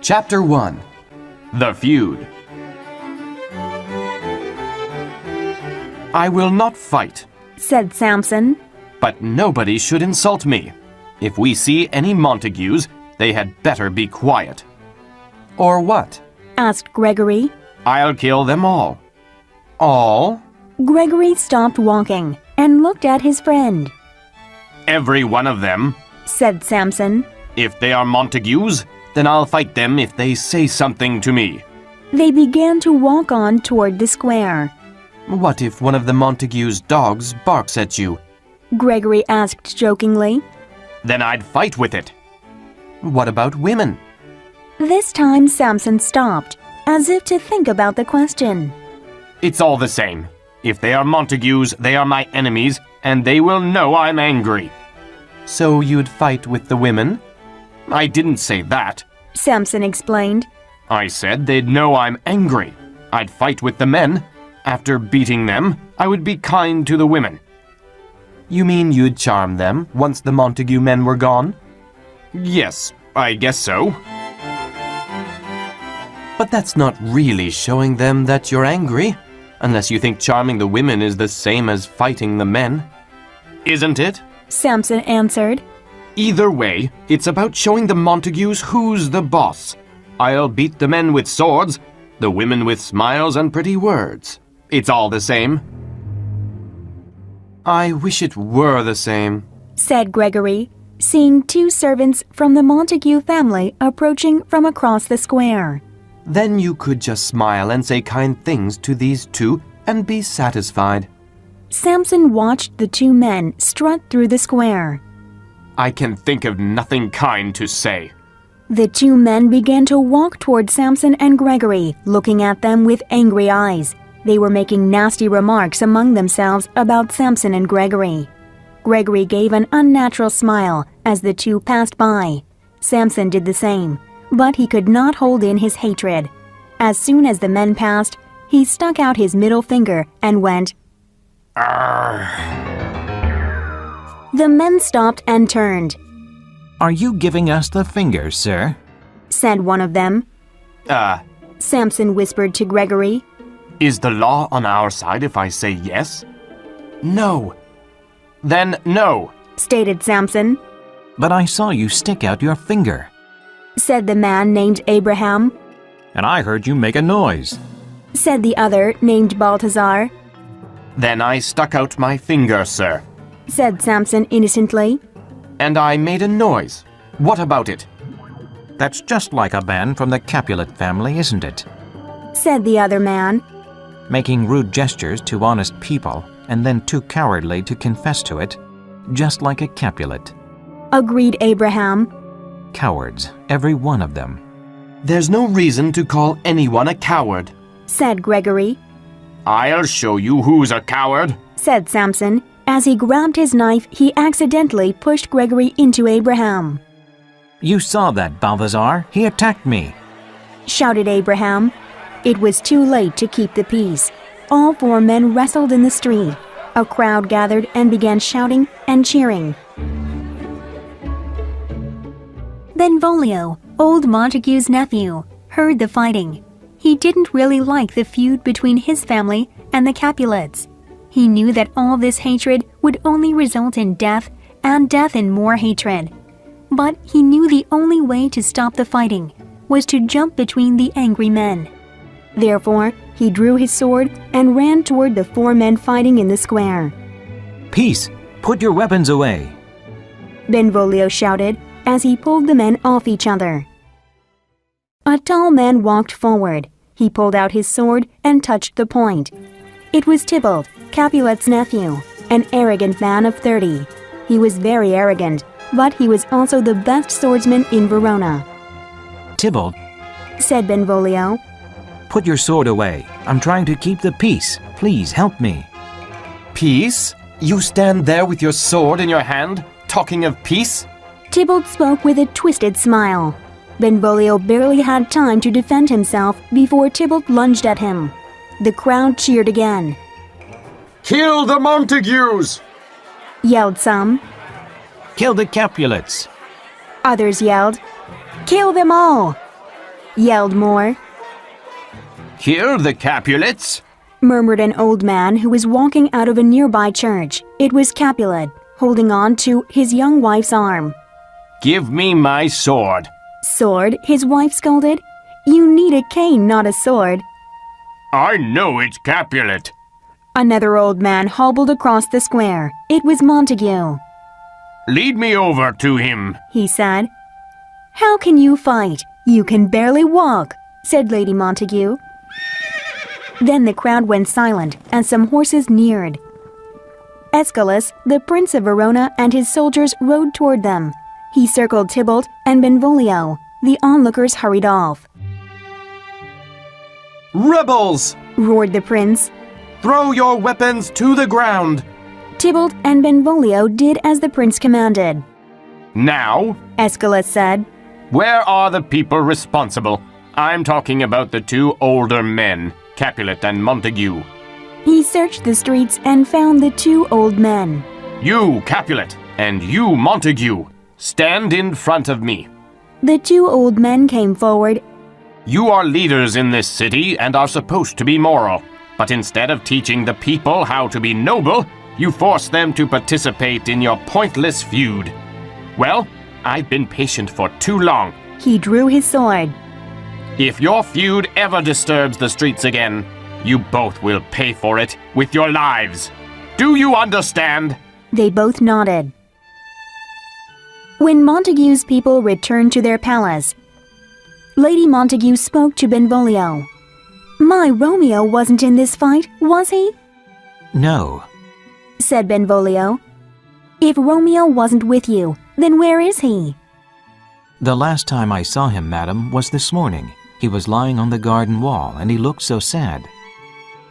Chapter 1. The Feud. I will not fight, said Samson. but nobody should insult me. If we see any Montagues, they had better be quiet. Or what? Asked Gregory. I'll kill them all. All? Gregory stopped walking and looked at his friend. Every one of them. Said Samson. If they are Montagues, then I'll fight them if they say something to me. They began to walk on toward the square. What if one of the Montagues' dogs barks at you? Gregory asked jokingly. Then I'd fight with it. What about women? This time Samson stopped, as if to think about the question. It's all the same. If they are Montagues, they are my enemies, and they will know I'm angry. So you'd fight with the women? I didn't say that. Samson explained. I said they'd know I'm angry. I'd fight with the men. After beating them, I would be kind to the women. You mean you'd charm them once the Montague men were gone? Yes, I guess so. But that's not really showing them that you're angry, unless you think charming the women is the same as fighting the men. Isn't it? Samson answered. Either way, it's about showing the Montagues who's the boss. I'll beat the men with swords, the women with smiles and pretty words. It's all the same. I wish it were the same, said Gregory, seeing two servants from the Montague family approaching from across the square. Then you could just smile and say kind things to these two and be satisfied. Samson watched the two men strut through the square. I can think of nothing kind to say. The two men began to walk toward Samson and Gregory, looking at them with angry eyes. They were making nasty remarks among themselves about Samson and Gregory. Gregory gave an unnatural smile as the two passed by. Samson did the same, but he could not hold in his hatred. As soon as the men passed, he stuck out his middle finger and went, Arr. The men stopped and turned. Are you giving us the finger, sir? Said one of them. Samson whispered to Gregory. Is the law on our side if I say yes? No. Then no, stated Samson. But I saw you stick out your finger. Said the man named Abraham. And I heard you make a noise. Said the other named Balthazar. Then I stuck out my finger, sir. Said Samson innocently. And I made a noise. What about it? That's just like a man from the Capulet family, isn't it? Said the other man. Making rude gestures to honest people and then too cowardly to confess to it, just like a Capulet. Agreed Abraham. Cowards, every one of them. There's no reason to call anyone a coward, said Gregory. I'll show you who's a coward, said Samson. As he grabbed his knife, he accidentally pushed Gregory into Abraham. You saw that, Balthazar. He attacked me, shouted Abraham. It was too late to keep the peace. All four men wrestled in the street. A crowd gathered and began shouting and cheering. Benvolio, old Montague's nephew, heard the fighting. He didn't really like the feud between his family and the Capulets. He knew that all this hatred would only result in death, and death in more hatred. But he knew the only way to stop the fighting was to jump between the angry men. Therefore, he drew his sword and ran toward the four men fighting in the square. Peace! Put your weapons away! Benvolio shouted as he pulled the men off each other. A tall man walked forward. He pulled out his sword and touched the point. It was Tybalt, Capulet's nephew, an arrogant man of 30. He was very arrogant, but he was also the best swordsman in Verona. Tybalt, said Benvolio. Put your sword away. I'm trying to keep the peace. Please help me. Peace? You stand there with your sword in your hand, talking of peace? Tybalt spoke with a twisted smile. Benvolio barely had time to defend himself before Tybalt lunged at him. The crowd cheered again. Kill the Montagues! Yelled some. Kill the Capulets! Others yelled, Kill them all! yelled more. Here, the Capulets. Murmured an old man who was walking out of a nearby church. It was Capulet, holding on to his young wife's arm. Give me my sword. Sword? His wife scolded. You need a cane, not a sword. I know it's Capulet. Another old man hobbled across the square. It was Montague. Lead me over to him, he said. How can you fight? You can barely walk, said Lady Montague. Then the crowd went silent, and some horses neared. Aeschylus, the Prince of Verona, and his soldiers rode toward them. He circled Tybalt and Benvolio. The onlookers hurried off. Rebels! Roared the prince. Throw your weapons to the ground! Tybalt and Benvolio did as the prince commanded. Now, Aeschylus said, where are the people responsible? I'm talking about the two older men, Capulet and Montague. He searched the streets and found the two old men. You, Capulet, and you, Montague, stand in front of me. The two old men came forward. You are leaders in this city and are supposed to be moral. But instead of teaching the people how to be noble, you force them to participate in your pointless feud. Well, I've been patient for too long. He drew his sword. If your feud ever disturbs the streets again, you both will pay for it with your lives. Do you understand? They both nodded. When Montague's people returned to their palace, Lady Montague spoke to Benvolio. My Romeo wasn't in this fight, was he? No. Said Benvolio. If Romeo wasn't with you, then where is he? The last time I saw him, madam, was this morning. He was lying on the garden wall, and he looked so sad.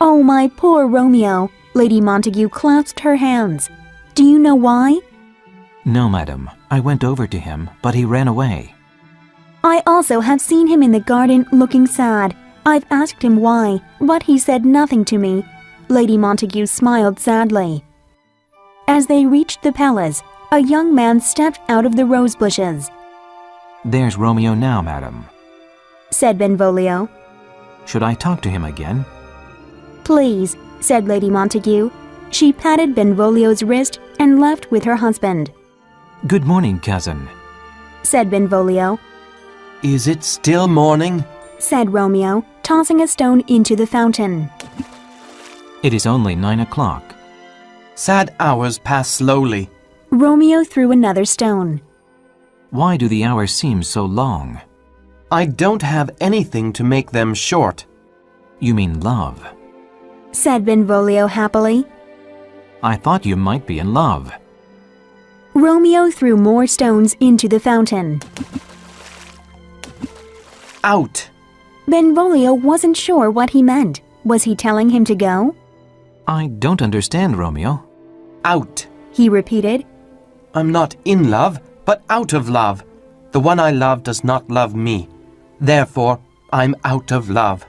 Oh, my poor Romeo. Lady Montague clasped her hands. Do you know why? No, madam. I went over to him, but he ran away. I also have seen him in the garden looking sad. I've asked him why, but he said nothing to me. Lady Montague smiled sadly. As they reached the palace, a young man stepped out of the rose bushes. There's Romeo now, madam, said Benvolio. Should I talk to him again? Please, said Lady Montague. She patted Benvolio's wrist and left with her husband. Good morning, cousin, said Benvolio. Is it still morning? Said Romeo, tossing a stone into the fountain. It is only 9 o'clock. Sad hours pass slowly. Romeo threw another stone. Why do the hours seem so long? I don't have anything to make them short. You mean love, said Benvolio happily. I thought you might be in love. Romeo threw more stones into the fountain. Out! Benvolio wasn't sure what he meant. Was he telling him to go? I don't understand, Romeo. Out! He repeated. I'm not in love, but out of love. The one I love does not love me. Therefore, I'm out of love.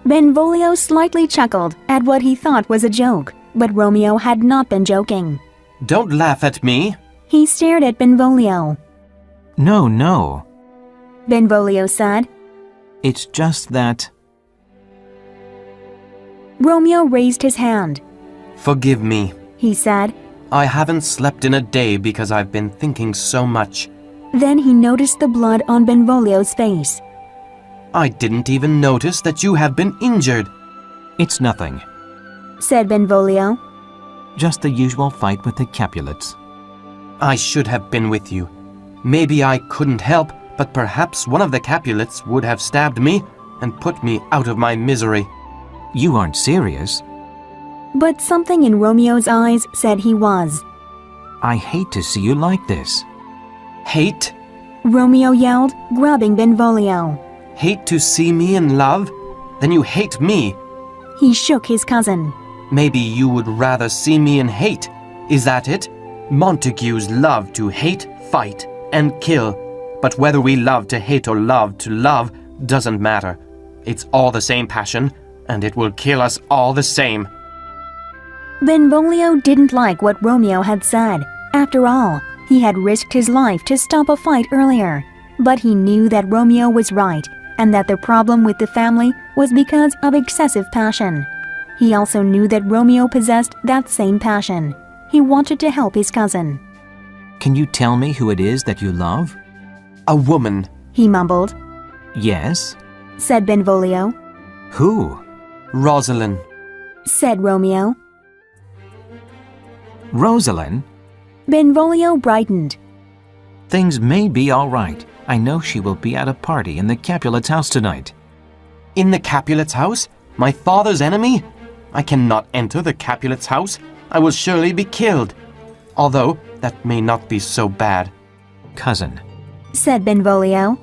Benvolio slightly chuckled at what he thought was a joke, but Romeo had not been joking. Don't laugh at me. He stared at Benvolio. No. Benvolio said. It's just that... Romeo raised his hand. Forgive me, he said. I haven't slept in a day because I've been thinking so much. Then he noticed the blood on Benvolio's face. I didn't even notice that you have been injured. It's nothing, said Benvolio. just the usual fight with the Capulets. I should have been with you. Maybe I couldn't help, but perhaps one of the Capulets would have stabbed me and put me out of my misery. You aren't serious. But something in Romeo's eyes said he was. I hate to see you like this. Hate? Romeo yelled, grabbing Benvolio. Hate to see me in love? Then you hate me. He shook his cousin. Maybe you would rather see me in hate. Is that it? Montagues love to hate, fight, and kill. But whether we love to hate or love to love doesn't matter. It's all the same passion, and it will kill us all the same. Benvolio didn't like what Romeo had said. After all, he had risked his life to stop a fight earlier. But he knew that Romeo was right, and that the problem with the family was because of excessive passion. He also knew that Romeo possessed that same passion. He wanted to help his cousin. Can you tell me who it is that you love? A woman. He mumbled. Yes. Said Benvolio. Who? Rosalind. Said Romeo. Rosalind? Benvolio brightened. Things may be all right. I know she will be at a party in the Capulet's house tonight. In the Capulet's house? My father's enemy? I cannot enter the Capulet's house. I will surely be killed. Although, that may not be so bad. Cousin. Said Benvolio.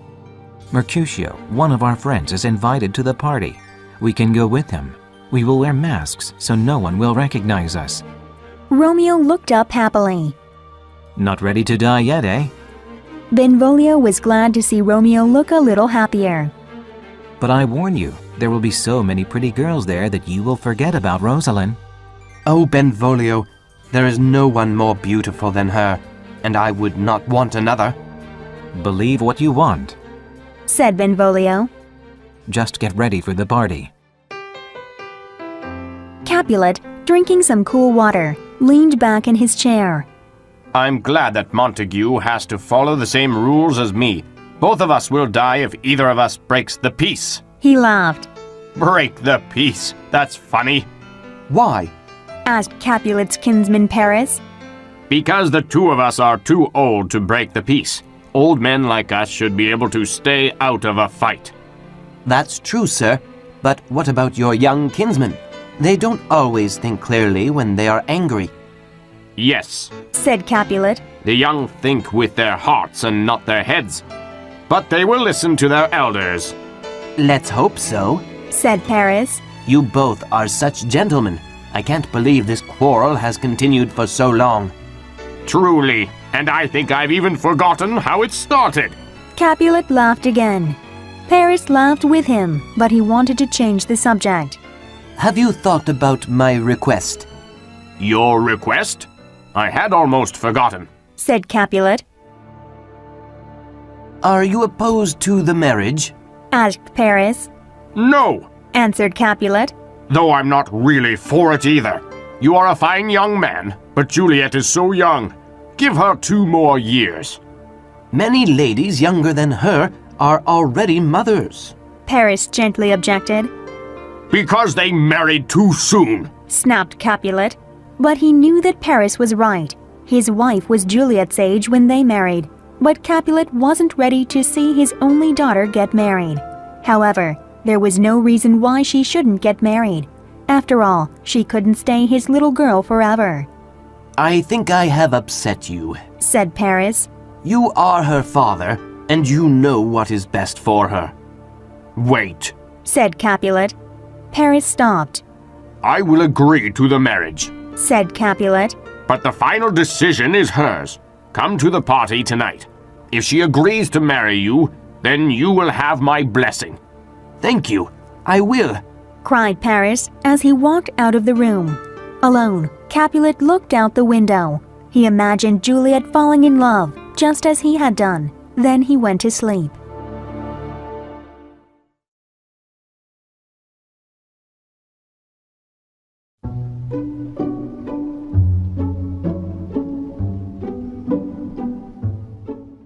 Mercutio, one of our friends, is invited to the party. We can go with him. We will wear masks so no one will recognize us. Romeo looked up happily. Not ready to die yet, eh? Benvolio was glad to see Romeo look a little happier. But I warn you, there will be so many pretty girls there that you will forget about Rosalind. Oh, Benvolio, there is no one more beautiful than her, and I would not want another. Believe what you want. Said Benvolio. Just get ready for the party. Capulet, drinking some cool water, leaned back in his chair. I'm glad that Montague has to follow the same rules as me. Both of us will die if either of us breaks the peace. He laughed. Break the peace? That's funny. Why? Asked Capulet's kinsman Paris. Because the two of us are too old to break the peace. Old men like us should be able to stay out of a fight. That's true, sir. But what about your young kinsmen? They don't always think clearly when they are angry. Yes, Said Capulet. the young think with their hearts and not their heads. But they will listen to their elders. Let's hope so. Said Paris. You both are such gentlemen. I can't believe this quarrel has continued for so long. Truly, and I think I've even forgotten how it started. Capulet laughed again. Paris laughed with him, but he wanted to change the subject. Have you thought about my request? Your request? I had almost forgotten. Said Capulet. Are you opposed to the marriage? Asked Paris. No, Answered Capulet. though I'm not really for it either. You are a fine young man, but Juliet is so young. Give her 2 more years. Many ladies younger than her are already mothers. Paris gently objected. Because they married too soon. Snapped Capulet. But he knew that Paris was right. His wife was Juliet's age when they married, but Capulet wasn't ready to see his only daughter get married. However, there was no reason why she shouldn't get married. After all, she couldn't stay his little girl forever. I think I have upset you, Said Paris. You are her father, and you know what is best for her. Wait, Said Capulet. Paris stopped. I will agree to the marriage, Said Capulet. but the final decision is hers. Come to the party tonight. If she agrees to marry you, then you will have my blessing. Thank you, I will. Cried Paris as he walked out of the room. Alone, Capulet looked out the window. He imagined Juliet falling in love, just as he had done. Then he went to sleep.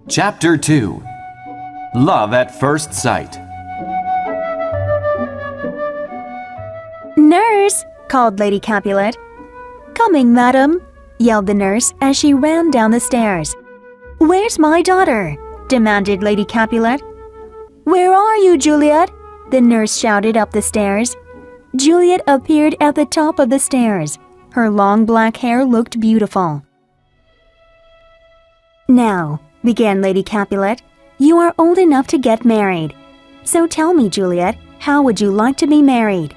Chapter 2. Love at First Sight. Nurse! Called Lady Capulet. Coming, madam, yelled the nurse as she ran down the stairs. Where's my daughter? Demanded Lady Capulet. Where are you, Juliet? The nurse shouted up the stairs. Juliet appeared at the top of the stairs. Her long black hair looked beautiful. Now, began Lady Capulet, you are old enough to get married. So tell me, Juliet, how would you like to be married?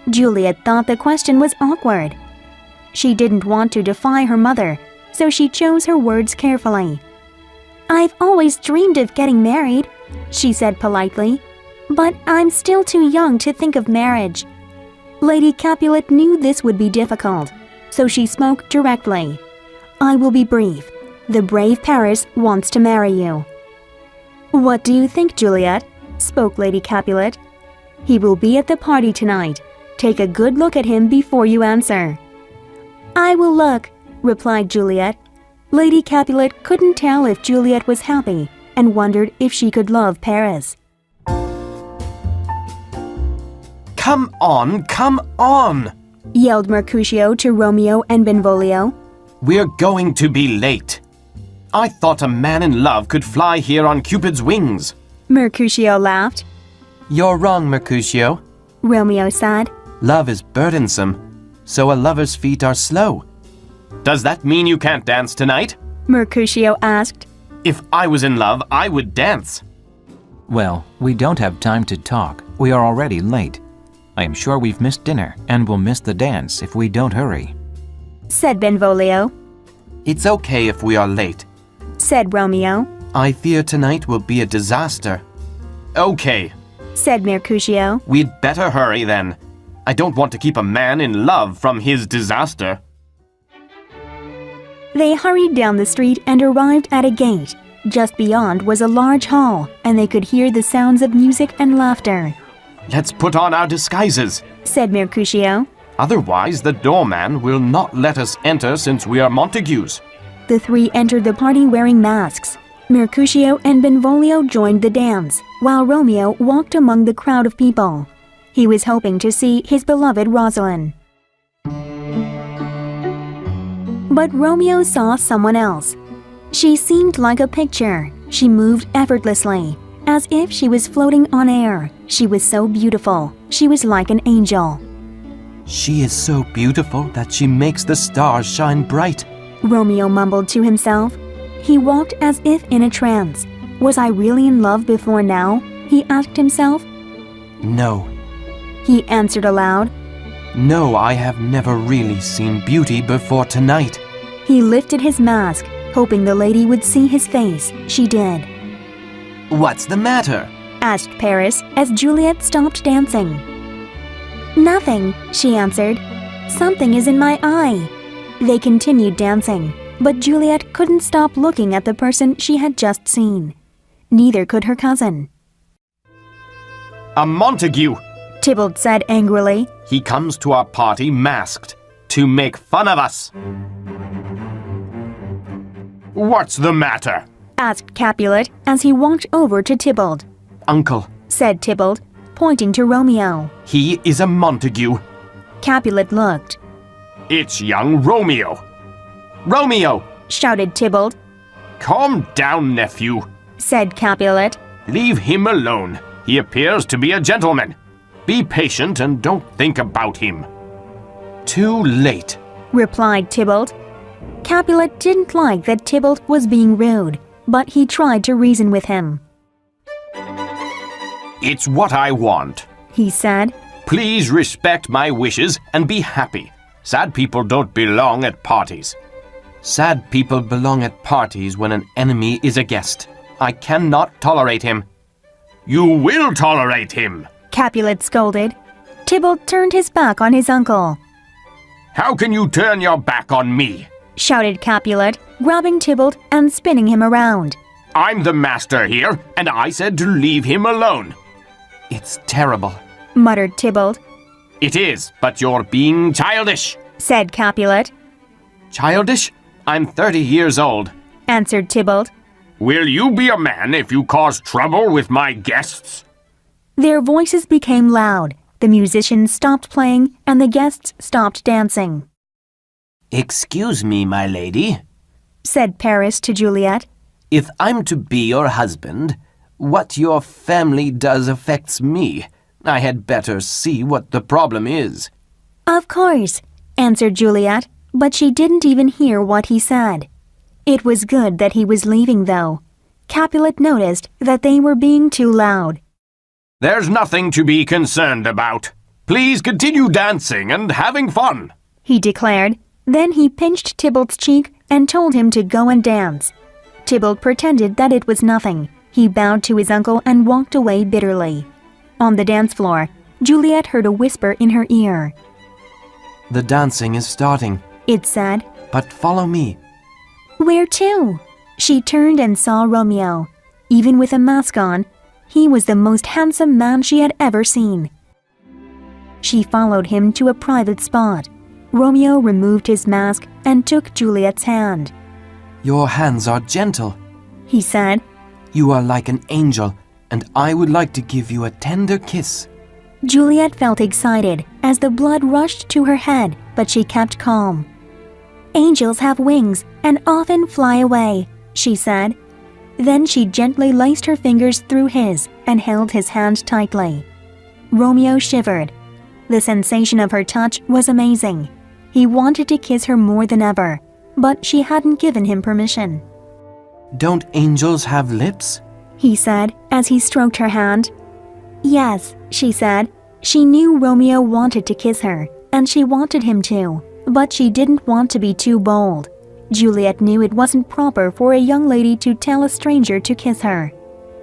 Juliet thought the question was awkward. She didn't want to defy her mother, so she chose her words carefully. I've always dreamed of getting married, she said politely, but I'm still too young to think of marriage. Lady Capulet knew this would be difficult, so she spoke directly. I will be brief. The brave Paris wants to marry you. What do you think, Juliet? spoke Lady Capulet. "He will be at the party tonight. Take a good look at him before you answer." "I will look," replied Juliet. Lady Capulet couldn't tell if Juliet was happy and wondered if she could love Paris. Come on, yelled Mercutio to Romeo and Benvolio. We're going to be late. I thought a man in love could fly here on Cupid's wings. Mercutio laughed. You're wrong, Mercutio. Romeo said. Love is burdensome, so a lover's feet are slow. Does that mean you can't dance tonight? Mercutio asked. If I was in love, I would dance. Well, we don't have time to talk. We are already late. I am sure we've missed dinner and will miss the dance if we don't hurry, said Benvolio. It's okay if we are late, said Romeo. I fear tonight will be a disaster. Okay, said Mercutio. We'd better hurry then. I don't want to keep a man in love from his disaster. They hurried down the street and arrived at a gate. Just beyond was a large hall, and they could hear the sounds of music and laughter. Let's put on our disguises, said Mercutio. Otherwise, the doorman will not let us enter since we are Montagues. The three entered the party wearing masks. Mercutio and Benvolio joined the dance, while Romeo walked among the crowd of people. He was hoping to see his beloved Rosalind. But Romeo saw someone else. She seemed like a picture. She moved effortlessly, as if she was floating on air. She was so beautiful. She was like an angel. She is so beautiful that she makes the stars shine bright, Romeo mumbled to himself. He walked as if in a trance. Was I really in love before now? He asked himself. No. He answered aloud. No, I have never really seen beauty before tonight. He lifted his mask, hoping the lady would see his face. She did. What's the matter? asked Paris as Juliet stopped dancing. Nothing, she answered. Something is in my eye. They continued dancing, but Juliet couldn't stop looking at the person she had just seen. Neither could her cousin. A Montague, Tybalt said angrily. He comes to our party masked to make fun of us. What's the matter? asked Capulet as he walked over to Tybalt. Uncle, said Tybalt, pointing to Romeo. He is a Montague. Capulet looked. It's young Romeo. Romeo! shouted Tybalt. Calm down, nephew, said Capulet. Leave him alone. He appears to be a gentleman. Be patient and don't think about him. Too late, replied Tybalt. Capulet didn't like that Tybalt was being rude, but he tried to reason with him. It's what I want, he said. Please respect my wishes and be happy. Sad people don't belong at parties. Sad people belong at parties when an enemy is a guest. I cannot tolerate him. You will tolerate him, Capulet scolded. Tybalt turned his back on his uncle. How can you turn your back on me? shouted Capulet, grabbing Tybalt and spinning him around. I'm the master here, and I said to leave him alone. It's terrible, muttered Tybalt. It is, but you're being childish, said Capulet. Childish? I'm 30 years old, answered Tybalt. Will you be a man if you cause trouble with my guests? Their voices became loud. The musicians stopped playing, and the guests stopped dancing. Excuse me, my lady, said Paris to Juliet. If I'm to be your husband, what your family does affects me. I had better see what the problem is. Of course, answered Juliet, but she didn't even hear what he said. It was good that he was leaving, though. Capulet noticed that they were being too loud. There's nothing to be concerned about. Please continue dancing and having fun, he declared. Then he pinched Tybalt's cheek and told him to go and dance. Tybalt pretended that it was nothing. He bowed to his uncle and walked away bitterly. On the dance floor, Juliet heard a whisper in her ear. The dancing is starting, it said. But follow me. Where to? She turned and saw Romeo. Even with a mask on, He was the most handsome man she had ever seen. She followed him to a private spot. Romeo removed his mask and took Juliet's hand. Your hands are gentle. He said. You are like an angel, and I would like to give you a tender kiss. Juliet felt excited as the blood rushed to her head, but she kept calm. Angels have wings and often fly away, she said. Then she gently laced her fingers through his and held his hand tightly. Romeo shivered. The sensation of her touch was amazing. He wanted to kiss her more than ever, but she hadn't given him permission. Don't angels have lips? He said as he stroked her hand. Yes, she said. She knew Romeo wanted to kiss her, and she wanted him to, but she didn't want to be too bold. Juliet knew it wasn't proper for a young lady to tell a stranger to kiss her.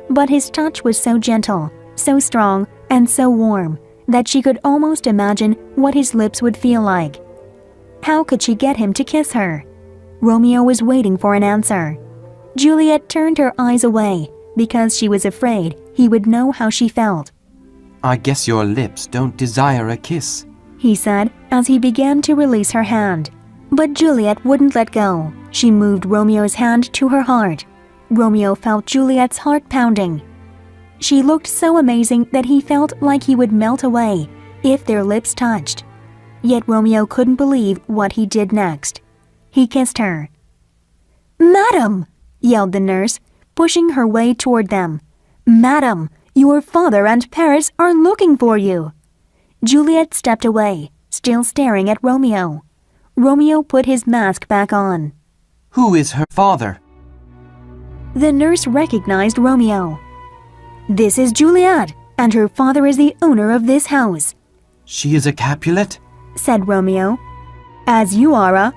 But his touch was so gentle, so strong, and so warm that she could almost imagine what his lips would feel like. How could she get him to kiss her? Romeo was waiting for an answer. Juliet turned her eyes away because she was afraid he would know how she felt. I guess your lips don't desire a kiss, he said as he began to release her hand. But Juliet wouldn't let go. She moved Romeo's hand to her heart. Romeo felt Juliet's heart pounding. She looked so amazing that he felt like he would melt away if their lips touched. Yet Romeo couldn't believe what he did next. He kissed her. "Madam!" yelled the nurse, pushing her way toward them. "Madam, your father and Paris are looking for you." Juliet stepped away, still staring at Romeo. Romeo put his mask back on. Who is her father? The nurse recognized Romeo. "This is Juliet, and her father is the owner of this house," She is a Capulet? said Romeo. "As you are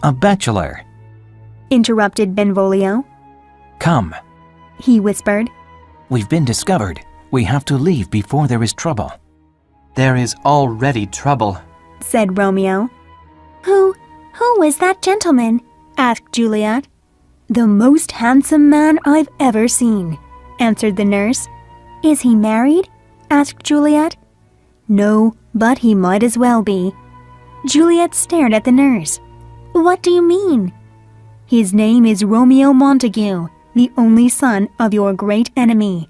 A bachelor. interrupted Benvolio. Come. He whispered. We've been discovered. We have to leave before there is trouble. There is already trouble. Said Romeo. Who is that gentleman? Asked Juliet. The most handsome man I've ever seen, answered the nurse. Is he married? Asked Juliet. No, but he might as well be. Juliet stared at the nurse. What do you mean? His name is Romeo Montague, the only son of your great enemy.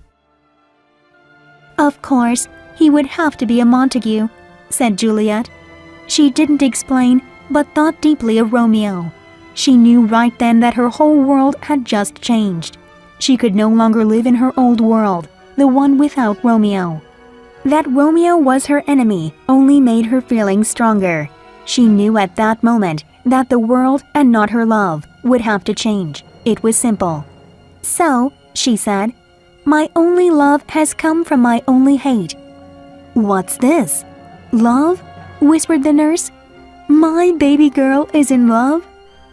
Of course, he would have to be a Montague, said Juliet. She didn't explain, but thought deeply of Romeo. She knew right then that her whole world had just changed. She could no longer live in her old world, the one without Romeo. That Romeo was her enemy only made her feelings stronger. She knew at that moment that the world and not her love would have to change. It was simple. So, she said, my only love has come from my only hate. What's this? Love? Whispered the nurse. My baby girl is in love?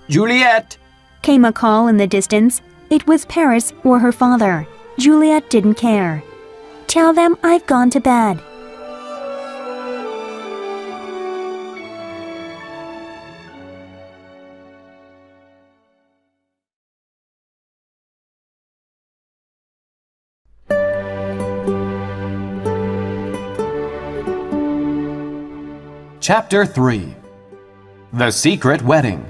Juliet! Came a call in the distance. It was Paris or her father. Juliet didn't care. Tell them I've gone to bed. Chapter 3. The Secret Wedding.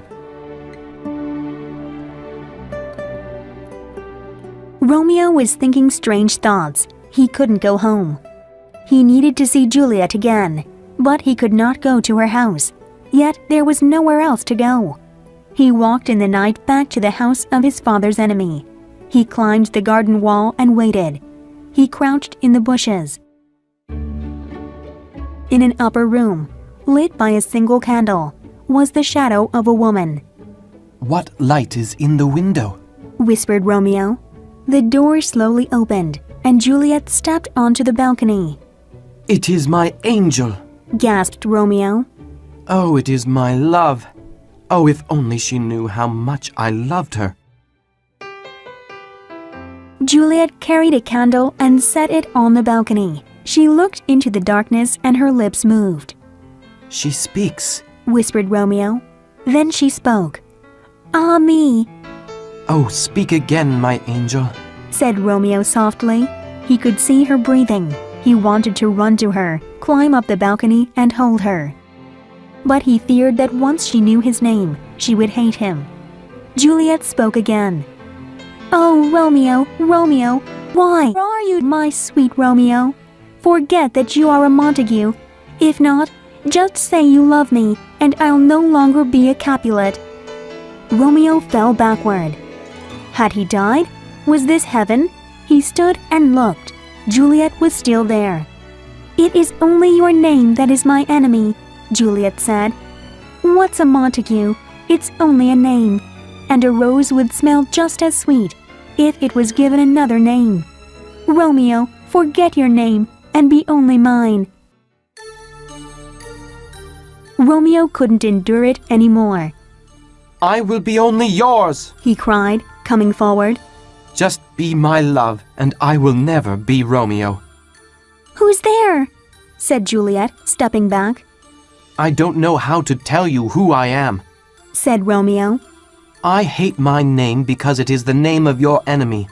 Romeo was thinking strange thoughts. He couldn't go home. He needed to see Juliet again, but he could not go to her house. Yet there was nowhere else to go. He walked in the night back to the house of his father's enemy. He climbed the garden wall and waited. He crouched in the bushes. In an upper room, lit by a single candle, was the shadow of a woman. What light is in the window? Whispered Romeo. The door slowly opened, and Juliet stepped onto the balcony. It is my angel! Gasped Romeo. Oh, it is my love! Oh, if only she knew how much I loved her! Juliet carried a candle and set it on the balcony. She looked into the darkness and her lips moved. She speaks, whispered Romeo. Then she spoke. Ah, me, Oh, speak again, my angel. said Romeo softly. He could see her breathing. He wanted to run to her, climb up the balcony, and hold her. But he feared that once she knew his name, she would hate him. Juliet spoke again. "Oh, Romeo, Romeo, why are you my sweet Romeo? Forget that you are a Montague. If not, just say you love me, and I'll no longer be a Capulet." Romeo fell backward. Had he died? Was this heaven? He stood and looked. Juliet was still there. "It is only your name that is my enemy," Juliet said. "What's a Montague? It's only a name, and a rose would smell just as sweet if it was given another name. Romeo, forget your name and be only mine." Romeo couldn't endure it anymore. I will be only yours, He cried, coming forward. just be my love, and I will never be Romeo. "Who's there?" said Juliet, stepping back. I don't know how to tell you who I am. Said Romeo. I hate my name because it is the name of your enemy.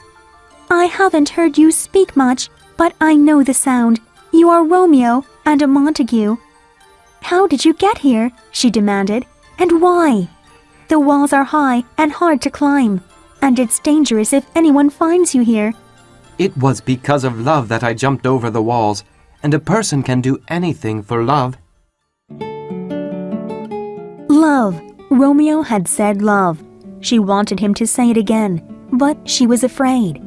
"I haven't heard you speak much, but I know the sound. You are Romeo and a Montague." "How did you get here?" she demanded. "And why?" "The walls are high and hard to climb, and it's dangerous if anyone finds you here." It was because of love that I jumped over the walls, and a person can do anything for love. Love. Romeo had said love. She wanted him to say it again, but she was afraid.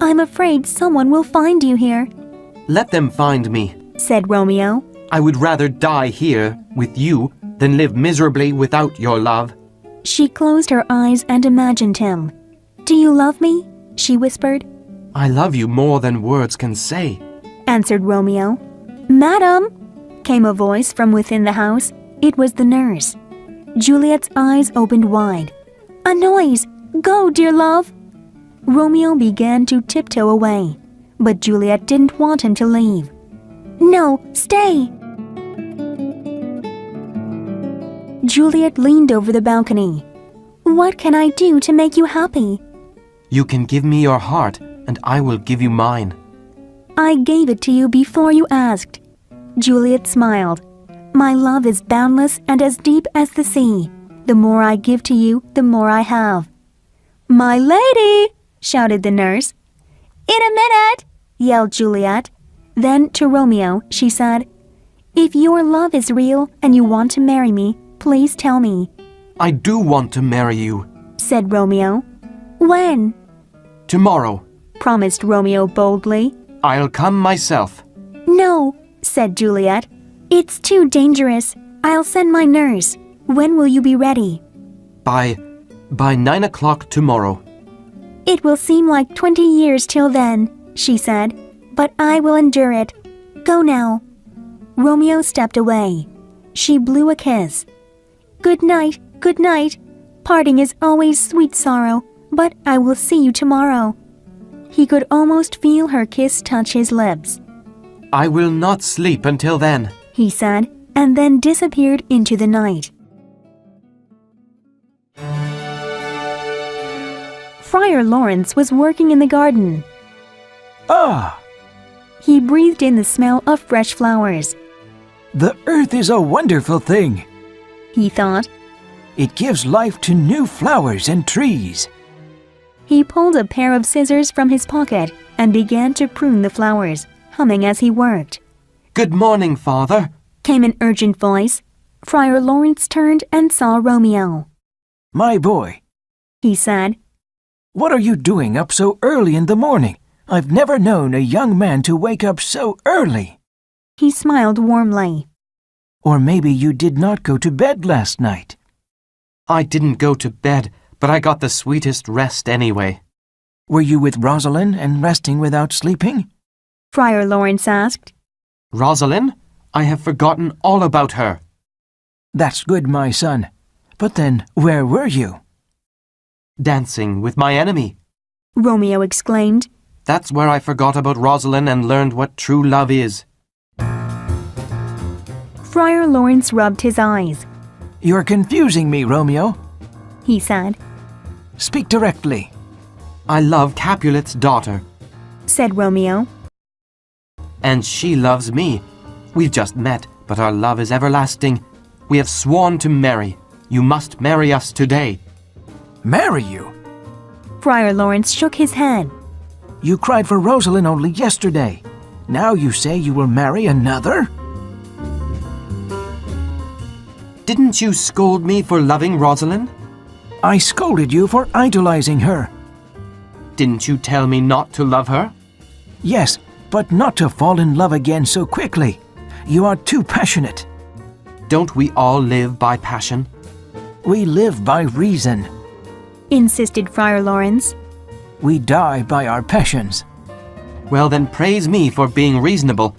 "I'm afraid someone will find you here," Let them find me. said Romeo. I would rather die here with you than live miserably without your love. She closed her eyes and imagined him. "Do you love me?" she whispered. I love you more than words can say. Answered Romeo. "Madam!" came a voice from within the house. It was the nurse. Juliet's eyes opened wide. "A noise! Go, dear love!" Romeo began to tiptoe away, but Juliet didn't want him to leave. "No, stay!" Juliet leaned over the balcony. "What can I do to make you happy?" You can give me your heart, and I will give you mine. "I gave it to you before you asked." Juliet smiled. "My love is boundless and as deep as the sea. The more I give to you, the more I have." "My lady!" shouted the nurse. "In a minute!" yelled Juliet. Then to Romeo she said, "If your love is real and you want to marry me, please tell me," I do want to marry you. said Romeo. "When?" Tomorrow. promised Romeo boldly. I'll come myself. "No," said Juliet. "It's too dangerous. I'll send my nurse. When will you be ready?" By 9 o'clock tomorrow. "It will seem like 20 years till then," she said, "but I will endure it. Go now." Romeo stepped away. She blew a kiss. Good night. Parting is always sweet sorrow, but I will see you tomorrow." He could almost feel her kiss touch his lips. I will not sleep until then. He said, and then disappeared into the night. Friar Lawrence was working in the garden. Ah, He breathed in the smell of fresh flowers. the earth is a wonderful thing. He thought. It gives life to new flowers and trees. He pulled a pair of scissors from his pocket and began to prune the flowers, humming as he worked. Good morning, Father. Came an urgent voice. Friar Lawrence turned and saw Romeo. My boy, He said, what are you doing up so early in the morning? I've never known a young man to wake up so early. He smiled warmly. Or maybe you did not go to bed last night. I didn't go to bed, but I got the sweetest rest anyway. Were you with Rosalind and resting without sleeping? Friar Lawrence asked. Rosalind? I have forgotten all about her. That's good, my son. But then, where were you? Dancing with my enemy. Romeo exclaimed. That's where I forgot about Rosalind and learned what true love is. Friar Lawrence rubbed his eyes. You're confusing me, Romeo. He said. Speak directly. I love Capulet's daughter. said Romeo. And she loves me. We've just met, but our love is everlasting. We have sworn to marry. You must marry us today. Marry you? Friar Lawrence shook his head. You cried for Rosalind only yesterday. Now you say you will marry another? Didn't you scold me for loving Rosalind? I scolded you for idolizing her. Didn't you tell me not to love her? Yes, but not to fall in love again so quickly. You are too passionate. Don't we all live by passion? We live by reason. Insisted Friar Lawrence. We die by our passions. Well, then praise me for being reasonable.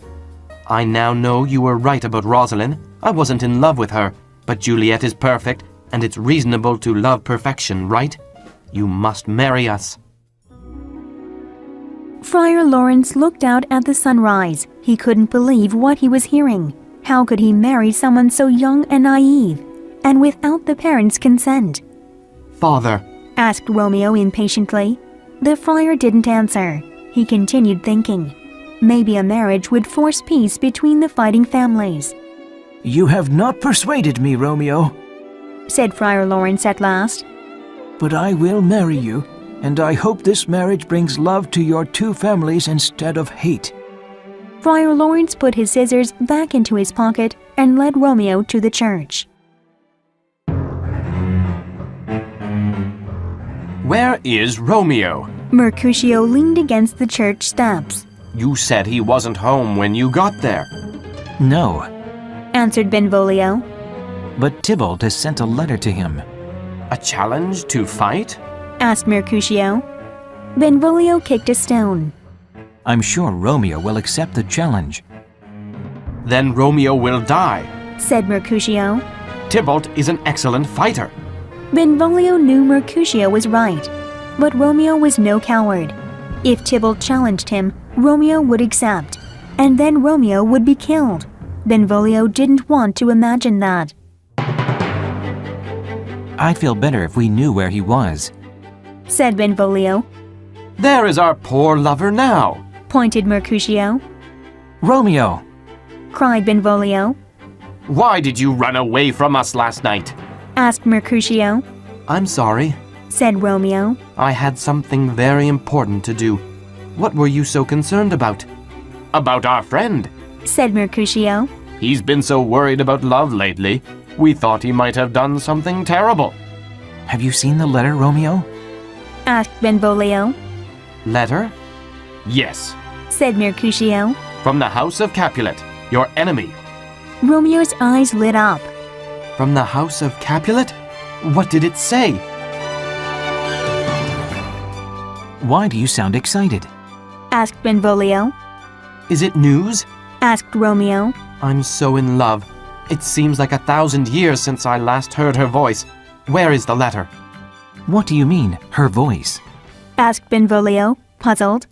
I now know you were right about Rosalind. I wasn't in love with her, but Juliet is perfect, and it's reasonable to love perfection, right? You must marry us. Friar Lawrence looked out at the sunrise. He couldn't believe what he was hearing. How could he marry someone so young and naive, and without the parents' consent? Father, Asked Romeo impatiently. The friar didn't answer. He continued thinking. Maybe a marriage would force peace between the fighting families. You have not persuaded me, Romeo. Said Friar Lawrence at last. But I will marry you, and I hope this marriage brings love to your two families instead of hate. Friar Lawrence put his scissors back into his pocket and led Romeo to the church. where is Romeo? Mercutio leaned against the church steps. You said he wasn't home when you got there. No, Answered Benvolio. but Tybalt has sent a letter to him. A challenge to fight? Asked Mercutio. Benvolio kicked a stone. I'm sure Romeo will accept the challenge. Then Romeo will die. Said Mercutio. Tybalt is an excellent fighter. Benvolio knew Mercutio was right, but Romeo was no coward. If Tybalt challenged him, Romeo would accept, and then Romeo would be killed. Benvolio didn't want to imagine that. I'd feel better if we knew where he was. Said Benvolio. There is our poor lover now. Pointed Mercutio. Romeo! Cried Benvolio. Why did you run away from us last night? Asked Mercutio. I'm sorry. Said Romeo. I had something very important to do. What were you so concerned about? About our friend. Said Mercutio. He's been so worried about love lately. We thought he might have done something terrible. Have you seen the letter, Romeo? Asked Benvolio. Letter? Yes. Said Mercutio. From the house of Capulet, your enemy. Romeo's eyes lit up. From the house of Capulet? What did it say? Why do you sound excited? Asked Benvolio. Is it news? Asked Romeo. I'm so in love. It seems like 1,000 years since I last heard her voice. Where is the letter? What do you mean, her voice? Asked Benvolio, puzzled.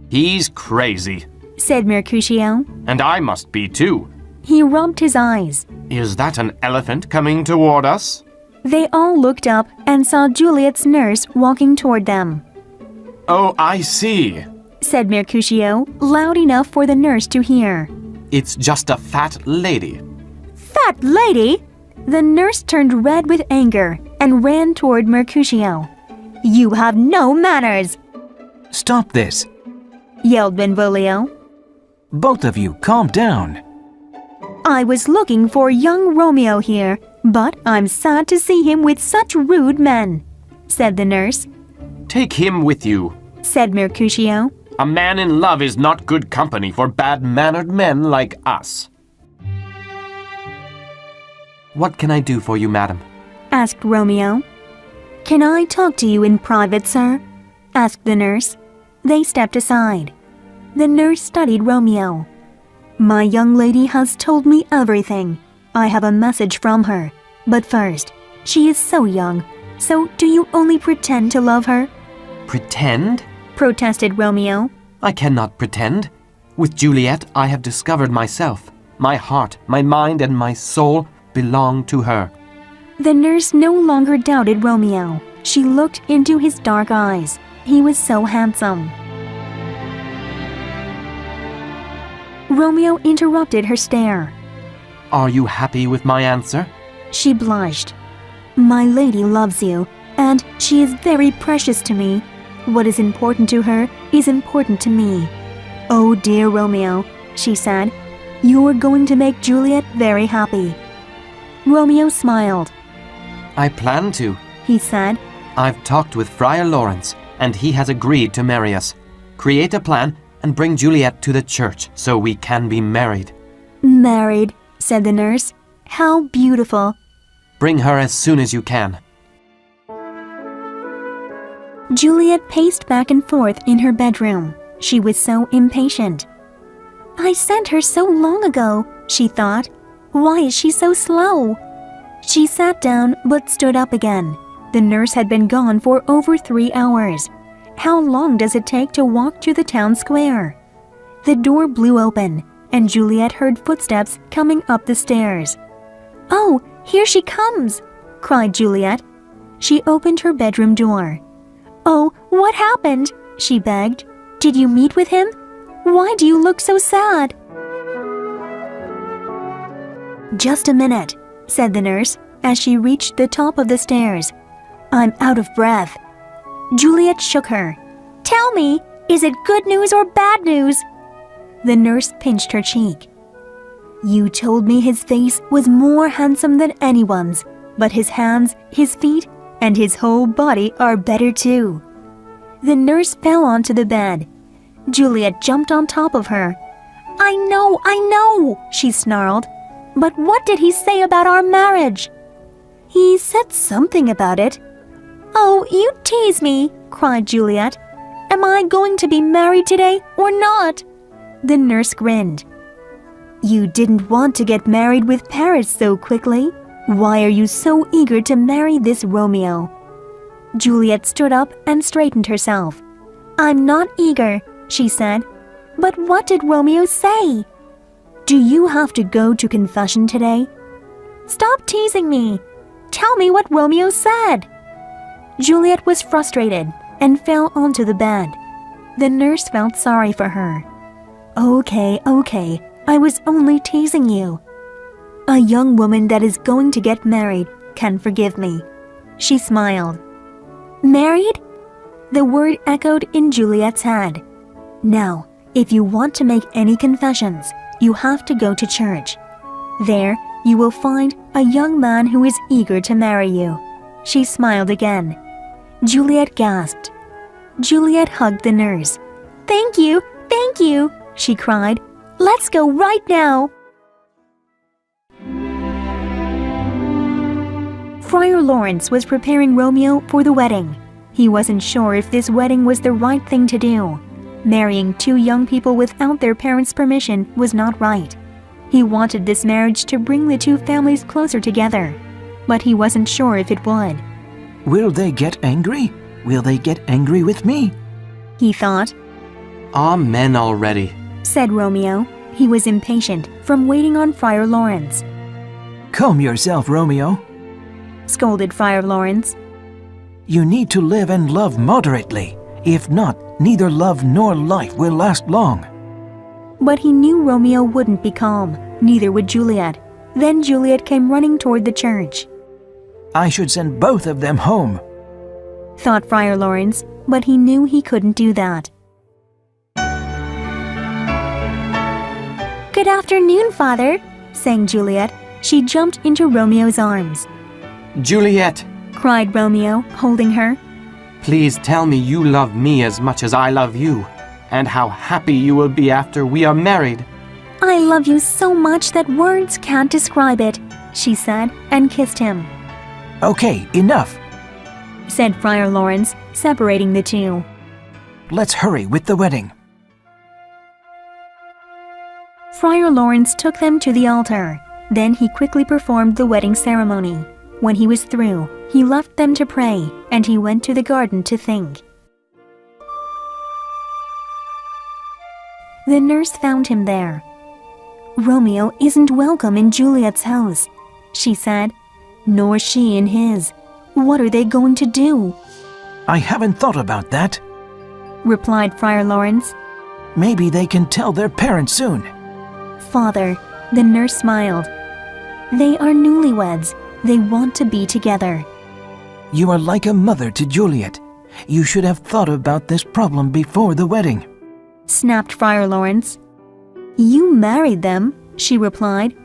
He's crazy. Said Mercutio. And I must be too. He rubbed his eyes. Is that an elephant coming toward us? They all looked up and saw Juliet's nurse walking toward them. Oh, I see. Said Mercutio, loud enough for the nurse to hear. It's just a fat lady. Fat lady! The nurse turned red with anger and ran toward Mercutio. You have no manners! Stop this! Yelled Benvolio. Both of you, calm down. I was looking for young Romeo here, but I'm sad to see him with such rude men, said the nurse. Take him with you. Said Mercutio. A man in love is not good company for bad-mannered men like us. What can I do for you, madam? Asked Romeo. Can I talk to you in private, sir? Asked the nurse. They stepped aside. The nurse studied Romeo. My young lady has told me everything. I have a message from her. But first, she is so young. So do you only pretend to love her? Pretend? Protested Romeo. I cannot pretend. With Juliet, I have discovered myself. My heart, my mind, and my soul belong to her. The nurse no longer doubted Romeo. She looked into his dark eyes. He was so handsome. Romeo interrupted her stare. Are you happy with my answer? She blushed. My lady loves you, and she is very precious to me. What is important to her is important to me. Oh dear Romeo, she said, you're going to make Juliet very happy. Romeo smiled. I plan to, He said. I've talked with Friar Lawrence, and he has agreed to marry us. Create a plan and bring Juliet to the church so we can be married. Married, said the nurse. How beautiful. Bring her as soon as you can. Juliet paced back and forth in her bedroom. She was so impatient. I sent her so long ago, she thought. Why is she so slow? She sat down but stood up again. The nurse had been gone for over 3 hours. How long does it take to walk to the town square? The door blew open, and Juliet heard footsteps coming up the stairs. Oh, here she comes, cried Juliet. She opened her bedroom door. Oh, what happened? She begged. Did you meet with him? Why do you look so sad? Just a minute, said the nurse as she reached the top of the stairs. I'm out of breath. Juliet shook her. Tell me, is it good news or bad news? The nurse pinched her cheek. You told me his face was more handsome than anyone's, but his hands, his feet, and his whole body are better too. The nurse fell onto the bed. Juliet jumped on top of her. I know, she snarled. But what did he say about our marriage? He said something about it. Oh, you tease me, cried Juliet. Am I going to be married today or not? The nurse grinned. You didn't want to get married with Paris so quickly. Why are you so eager to marry this Romeo? Juliet stood up and straightened herself. I'm not eager, she said. But what did Romeo say? Do you have to go to confession today? Stop teasing me. Tell me what Romeo said. Juliet was frustrated and fell onto the bed. The nurse felt sorry for her. Okay, I was only teasing you. A young woman that is going to get married can forgive me. She smiled. Married? The word echoed in Juliet's head. Now, if you want to make any confessions, you have to go to church. There, you will find a young man who is eager to marry you. She smiled again. Juliet gasped. Juliet hugged the nurse. Thank you, she cried. Let's go right now. Friar Lawrence was preparing Romeo for the wedding. He wasn't sure if this wedding was the right thing to do. Marrying two young people without their parents' permission was not right. He wanted this marriage to bring the two families closer together, but he wasn't sure if it would. Will they get angry? Will they get angry with me? He thought. Amen already, said Romeo. He was impatient from waiting on Friar Lawrence. Calm yourself, Romeo, scolded Friar Lawrence. You need to live and love moderately. If not, neither love nor life will last long. But he knew Romeo wouldn't be calm, neither would Juliet. Then Juliet came running toward the church. I should send both of them home, thought Friar Lawrence, but he knew he couldn't do that. Good afternoon, Father, sang Juliet. She jumped into Romeo's arms. Juliet, cried Romeo, holding her. Please tell me you love me as much as I love you, and how happy you will be after we are married. I love you so much that words can't describe it, she said, and kissed him. Okay, enough, said Friar Lawrence, separating the two. Let's hurry with the wedding. Friar Lawrence took them to the altar. Then he quickly performed the wedding ceremony. When he was through, he left them to pray, and he went to the garden to think. The nurse found him there. Romeo isn't welcome in Juliet's house, she said, nor she in his. What are they going to do? I haven't thought about that, replied Friar Lawrence. Maybe they can tell their parents soon. Father, the nurse smiled. They are newlyweds. They want to be together. You are like a mother to Juliet. You should have thought about this problem before the wedding. Snapped Friar Lawrence. You married them, she replied.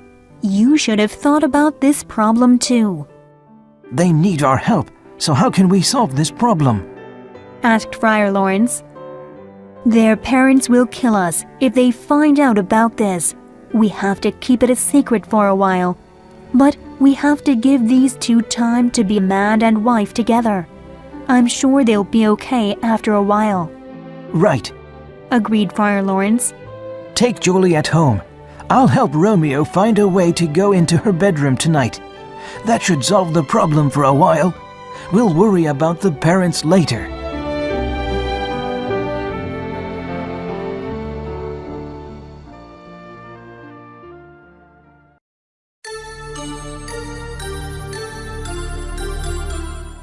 You should have thought about this problem too. They need our help, so how can we solve this problem? Asked Friar Lawrence. Their parents will kill us if they find out about this. We have to keep it a secret for a while. But we have to give these two time to be man and wife together. I'm sure they'll be okay after a while. Right. Agreed Friar Lawrence. Take Juliet home. I'll help Romeo find a way to go into her bedroom tonight. That should solve the problem for a while. We'll worry about the parents later.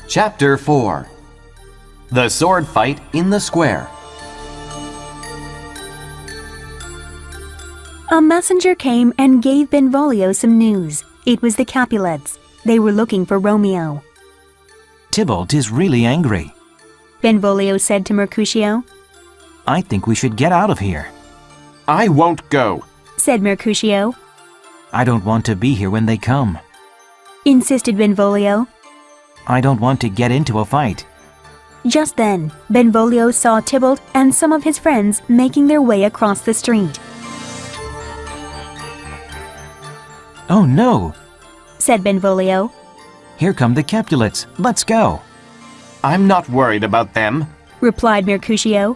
Chapter 4. The Sword Fight in the Square. A messenger came and gave Benvolio some news. It was the Capulets. They were looking for Romeo. Tybalt is really angry. Benvolio said to Mercutio. I think we should get out of here. I won't go, Said Mercutio. I don't want to be here when they come. Insisted Benvolio. I don't want to get into a fight. Just then, Benvolio saw Tybalt and some of his friends making their way across the street. Oh no! Said Benvolio. Here come the Capulets. Let's go. I'm not worried about them. Replied Mercutio.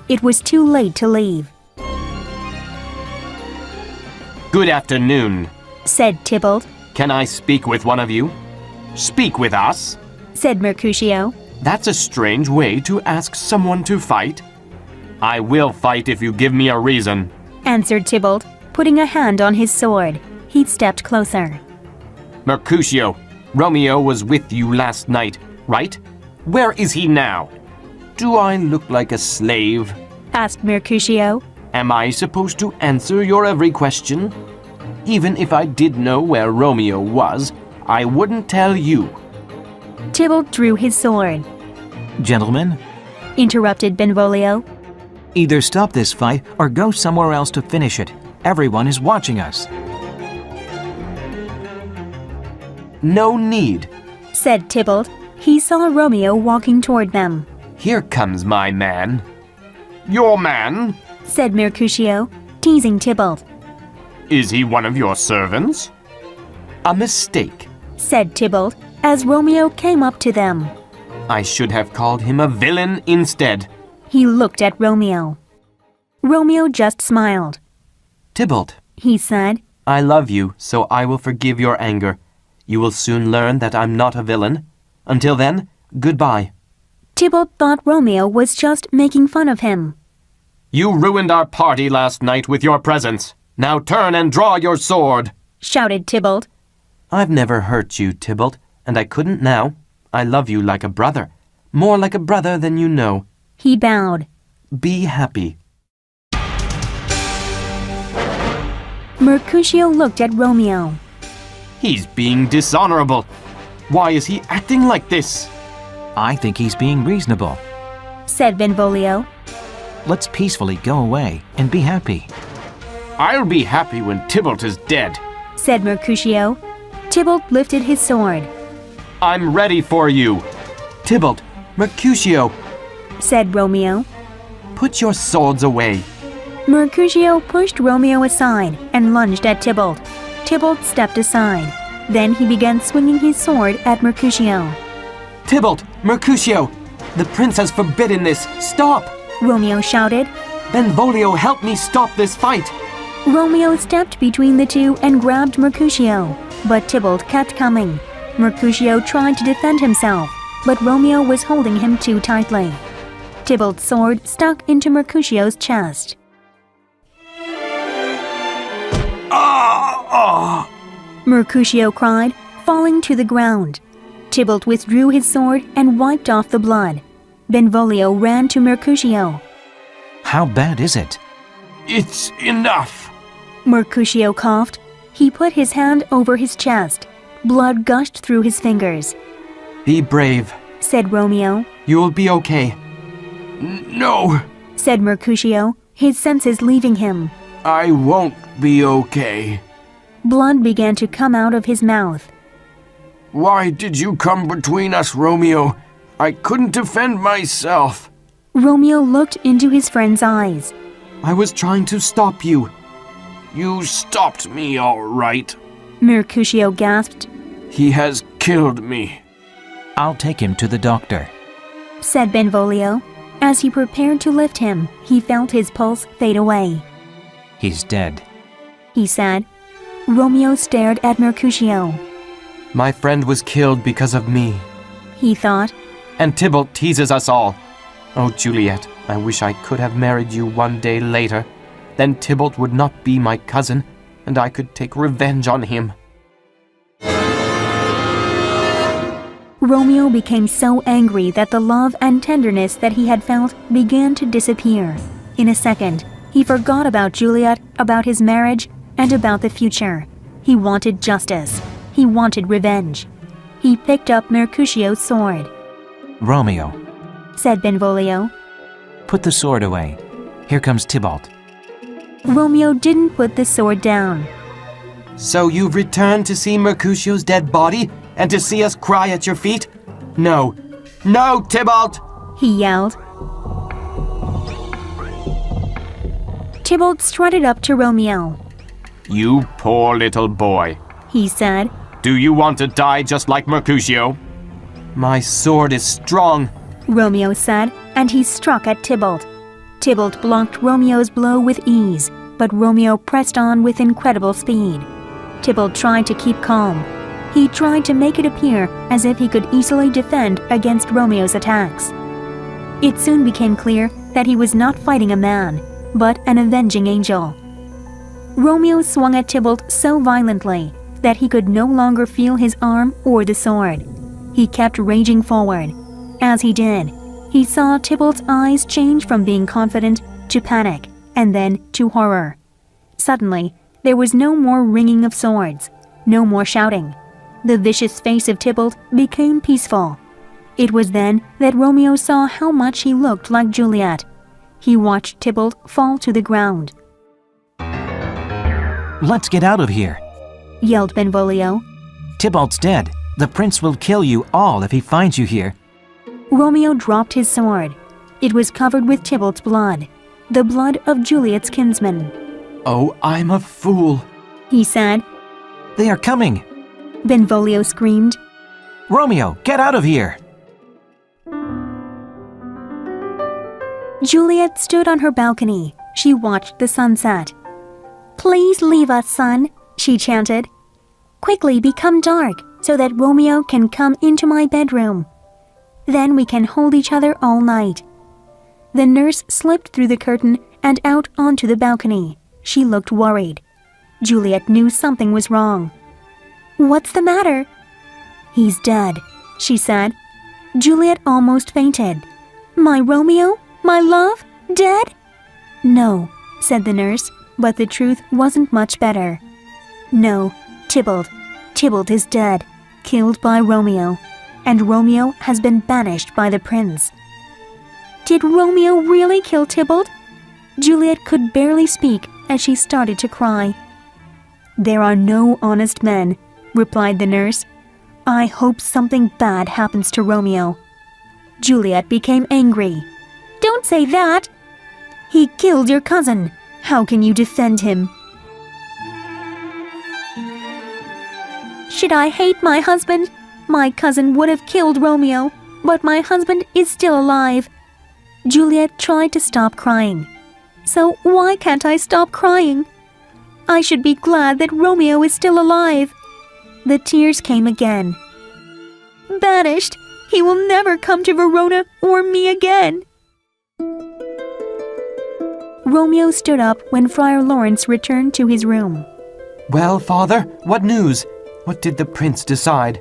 It was too late to leave. Good afternoon. Said Tybalt. Can I speak with one of you? Speak with us? Said Mercutio. That's a strange way to ask someone to fight. I will fight if you give me a reason. Answered Tybalt, putting a hand on his sword. He stepped closer. Mercutio, Romeo was with you last night, right? Where is he now? Do I look like a slave? Asked Mercutio. Am I supposed to answer your every question? Even if I did know where Romeo was, I wouldn't tell you. Tybalt drew his sword. Gentlemen, Interrupted Benvolio. either stop this fight or go somewhere else to finish it. Everyone is watching us. No need. Said Tybalt. He saw Romeo walking toward them. Here comes my man. Your man? Said Mercutio, teasing Tybalt. Is he one of your servants? A mistake. Said Tybalt, as Romeo came up to them. I should have called him a villain instead. He looked at Romeo. Romeo just smiled. Tybalt, He said. I love you, so I will forgive your anger. You will soon learn that I'm not a villain. Until then, goodbye. Tybalt thought Romeo was just making fun of him. You ruined our party last night with your presence. Now turn and draw your sword. Shouted Tybalt. I've never hurt you, Tybalt, and I couldn't now. I love you like a brother. More like a brother than you know. He bowed. Be happy. Mercutio looked at Romeo. He's being dishonorable. Why is he acting like this? I think he's being reasonable. Said Benvolio. Let's peacefully go away and be happy. I'll be happy when Tybalt is dead. Said Mercutio. Tybalt lifted his sword. I'm ready for you. Tybalt, Mercutio, Said Romeo. put your swords away. Mercutio pushed Romeo aside and lunged at Tybalt. Tybalt stepped aside. Then he began swinging his sword at Mercutio. Tybalt, Mercutio, the prince has forbidden this. Stop! Romeo shouted. Benvolio, help me stop this fight. Romeo stepped between the two and grabbed Mercutio, but Tybalt kept coming. Mercutio tried to defend himself, but Romeo was holding him too tightly. Tybalt's sword stuck into Mercutio's chest. Mercutio cried, falling to the ground. Tybalt withdrew his sword and wiped off the blood. Benvolio ran to Mercutio. How bad is it? It's enough. Mercutio coughed. He put his hand over his chest. Blood gushed through his fingers. Be brave, Said Romeo. you'll be okay. No, Said Mercutio, his senses leaving him. I won't be okay. Blood began to come out of his mouth. Why did you come between us, Romeo? I couldn't defend myself. Romeo looked into his friend's eyes. I was trying to stop you. You stopped me, all right. Mercutio gasped. He has killed me. I'll take him to the doctor. Said Benvolio. As he prepared to lift him, he felt his pulse fade away. He's dead. He said. Romeo stared at Mercutio. My friend was killed because of me. He thought. And Tybalt teases us all. Oh, Juliet, I wish I could have married you one day later. Then Tybalt would not be my cousin, and I could take revenge on him. Romeo became so angry that the love and tenderness that he had felt began to disappear. In a second, he forgot about Juliet, about his marriage, and about the future. He wanted justice. He wanted revenge. He picked up Mercutio's sword. Romeo, Said Benvolio. put the sword away. Here comes Tybalt. Romeo didn't put the sword down. So you've returned to see Mercutio's dead body, and to see us cry at your feet? No. No, Tybalt! He yelled. Tybalt strutted up to Romeo. You poor little boy. He said. Do you want to die just like Mercutio? My sword is strong. Romeo said, and he struck at Tybalt. Tybalt blocked Romeo's blow with ease, but Romeo pressed on with incredible speed. Tybalt tried to keep calm. He tried to make it appear as if he could easily defend against Romeo's attacks. It soon became clear that he was not fighting a man, but an avenging angel. Romeo swung at Tybalt so violently that he could no longer feel his arm or the sword. He kept raging forward. As he did, he saw Tybalt's eyes change from being confident to panic, and then to horror. Suddenly, there was no more ringing of swords, no more shouting. The vicious face of Tybalt became peaceful. It was then that Romeo saw how much he looked like Juliet. He watched Tybalt fall to the ground. Let's get out of here. Yelled Benvolio. Tybalt's dead. The prince will kill you all if he finds you here. Romeo dropped his sword. It was covered with Tybalt's blood, the blood of Juliet's kinsman. Oh, I'm a fool. He said. They are coming. Benvolio screamed. Romeo, get out of here. Juliet stood on her balcony. She watched the sunset. Please leave us, sun, she chanted. Quickly become dark so that Romeo can come into my bedroom. Then we can hold each other all night. The nurse slipped through the curtain and out onto the balcony. She looked worried. Juliet knew something was wrong. What's the matter? He's dead, she said. Juliet almost fainted. My Romeo? My love? Dead? No, said the nurse, but the truth wasn't much better. No, Tybalt is dead, killed by Romeo, and Romeo has been banished by the prince. Did Romeo really kill Tybalt? Juliet could barely speak as she started to cry. There are no honest men, replied the nurse. I hope something bad happens to Romeo. Juliet became angry. Don't say that! He killed your cousin. How can you defend him? Should I hate my husband? My cousin would have killed Romeo, but my husband is still alive. Juliet tried to stop crying. So why can't I stop crying? I should be glad that Romeo is still alive. The tears came again. Banished! He will never come to Verona or me again. Romeo stood up when Friar Lawrence returned to his room. Well, father, what news? What did the prince decide?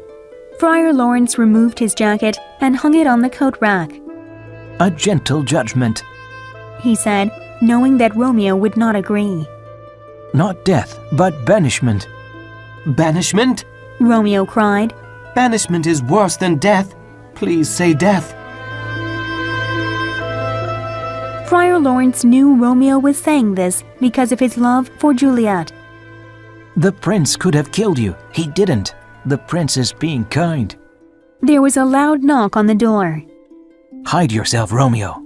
Friar Lawrence removed his jacket and hung it on the coat rack. A gentle judgment, He said, knowing that Romeo would not agree. Not death, but banishment. Banishment? Romeo cried. Banishment is worse than death. Please say death. Friar Lawrence knew Romeo was saying this because of his love for Juliet. The prince could have killed you. He didn't. The prince is being kind. There was a loud knock on the door. Hide yourself, Romeo,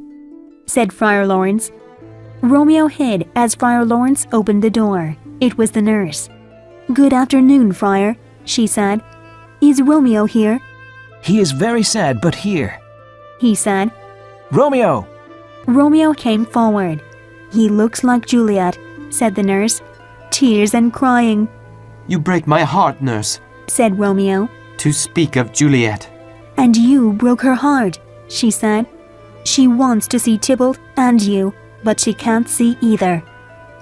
said Friar Lawrence. Romeo hid as Friar Lawrence opened the door. It was the nurse. Good afternoon, Friar, she said. Is Romeo here? He is very sad, but here, he said. Romeo! Romeo came forward. He looks like Juliet, said the nurse. Tears and crying. You break my heart, nurse, said Romeo. to speak of Juliet. And you broke her heart, she said. She wants to see Tybalt and you, but she can't see either.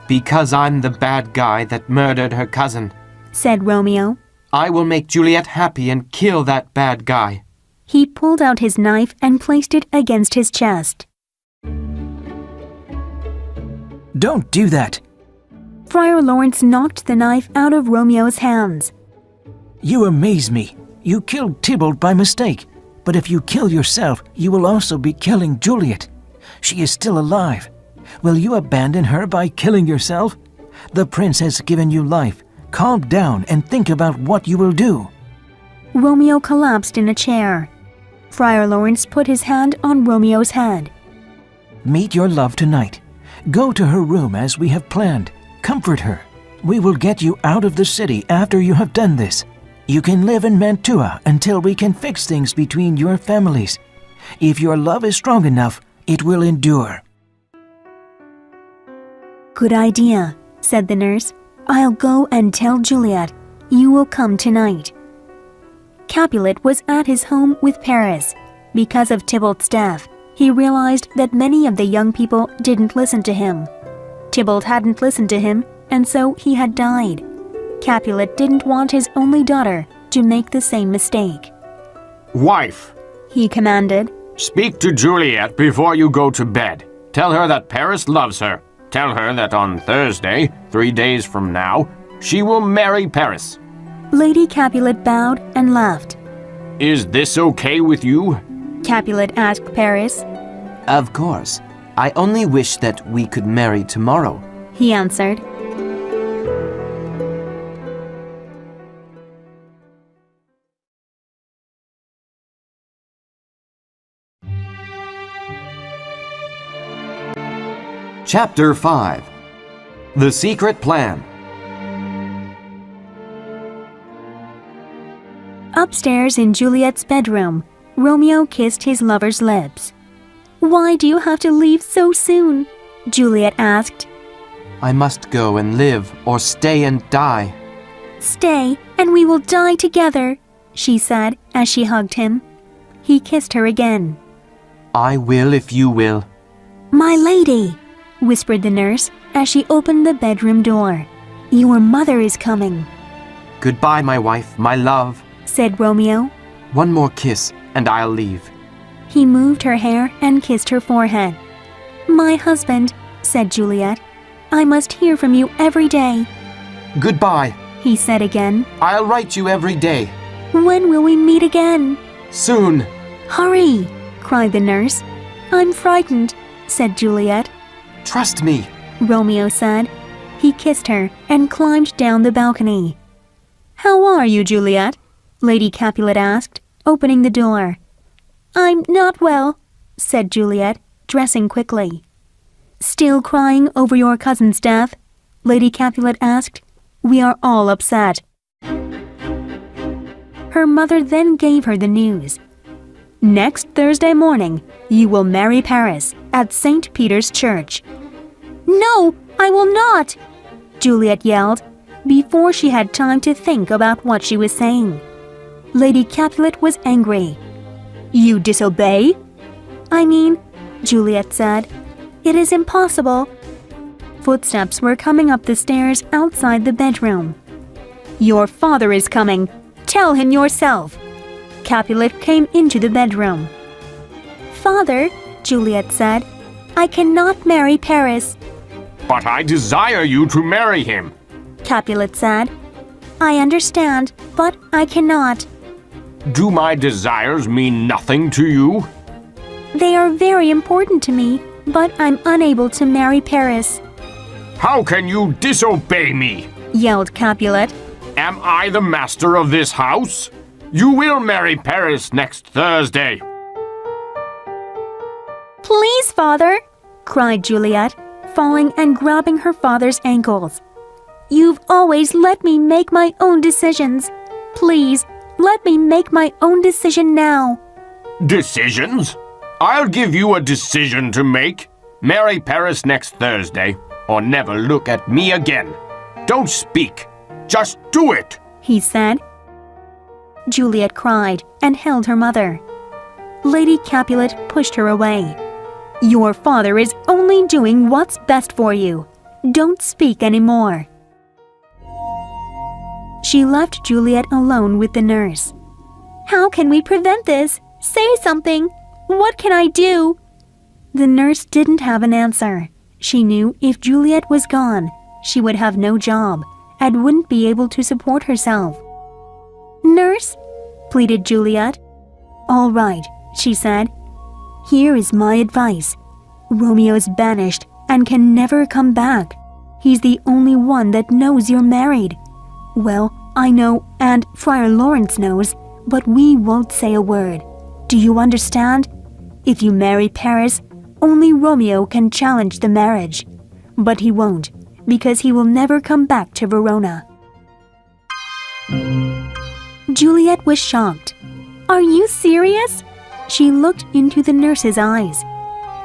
Because I'm the bad guy that murdered her cousin, said Romeo. I will make Juliet happy and kill that bad guy. He pulled out his knife and placed it against his chest. Don't do that. Friar Lawrence knocked the knife out of Romeo's hands. You amaze me. You killed Tybalt by mistake. But if you kill yourself, you will also be killing Juliet. She is still alive. Will you abandon her by killing yourself? The prince has given you life. Calm down and think about what you will do. Romeo collapsed in a chair. Friar Lawrence put his hand on Romeo's head. Meet your love tonight. Go to her room as we have planned. Comfort her. We will get you out of the city after you have done this. You can live in Mantua until we can fix things between your families. If your love is strong enough, it will endure. Good idea, said the nurse. I'll go and tell Juliet. You will come tonight. Capulet was at his home with Paris. Because of Tybalt's death, he realized that many of the young people didn't listen to him. Tybalt hadn't listened to him, and so he had died. Capulet didn't want his only daughter to make the same mistake. Wife, He commanded. speak to Juliet before you go to bed. Tell her that Paris loves her. Tell her that on Thursday, 3 days from now, she will marry Paris. Lady Capulet bowed and laughed. Is this okay with you? Capulet asked Paris. Of course. I only wish that we could marry tomorrow. He answered. Chapter 5. The Secret Plan. Upstairs in Juliet's bedroom, Romeo kissed his lover's lips. Why do you have to leave so soon? Juliet asked. I must go and live or stay and die. Stay, and we will die together, she said as she hugged him. He kissed her again. I will if you will. My lady, whispered the nurse as she opened the bedroom door. Your mother is coming, Goodbye, my wife, my love. said Romeo. One more kiss and I'll leave. He moved her hair and kissed her forehead. My husband, said Juliet, I must hear from you every day, Goodbye. he said again. I'll write you every day. When will we meet again? Soon. Hurry, cried the nurse. I'm frightened, said Juliet. Trust me. Romeo said. He kissed her and climbed down the balcony. How are you, Juliet? Lady Capulet asked, opening the door. I'm not well, said Juliet, dressing quickly. Still crying over your cousin's death? Lady Capulet asked. We are all upset. Her mother then gave her the news. Next Thursday morning, you will marry Paris at St. Peter's Church. No, I will not, Juliet yelled, before she had time to think about what she was saying. Lady Capulet was angry. You disobey? I mean, Juliet said, it is impossible. Footsteps were coming up the stairs outside the bedroom. Your father is coming. Tell him yourself. Capulet came into the bedroom. Father, Juliet said, I cannot marry Paris. But I desire you to marry him. Capulet said. I understand, but I cannot. Do my desires mean nothing to you? They are very important to me, but I'm unable to marry Paris, How can you disobey me? yelled Capulet. Am I the master of this house? You will marry Paris next Thursday. Please, father, cried Juliet, falling and grabbing her father's ankles. You've always let me make my own decisions. Please, let me make my own decision now. Decisions? I'll give you a decision to make. Marry Paris next Thursday, or never look at me again. Don't speak. Just do it. He said. Juliet cried and held her mother. Lady Capulet pushed her away. Your father is only doing what's best for you. Don't speak anymore. She left Juliet alone with the nurse. How can we prevent this? Say something. What can I do? The nurse didn't have an answer. She knew if Juliet was gone, she would have no job and wouldn't be able to support herself. Nurse, pleaded Juliet. All right, she said. Here is my advice. Romeo's banished and can never come back. He's the only one that knows you're married. Well, I know and Friar Lawrence knows, but we won't say a word. Do you understand? If you marry Paris, only Romeo can challenge the marriage. But he won't, because he will never come back to Verona. Juliet was shocked. Are you serious? She looked into the nurse's eyes.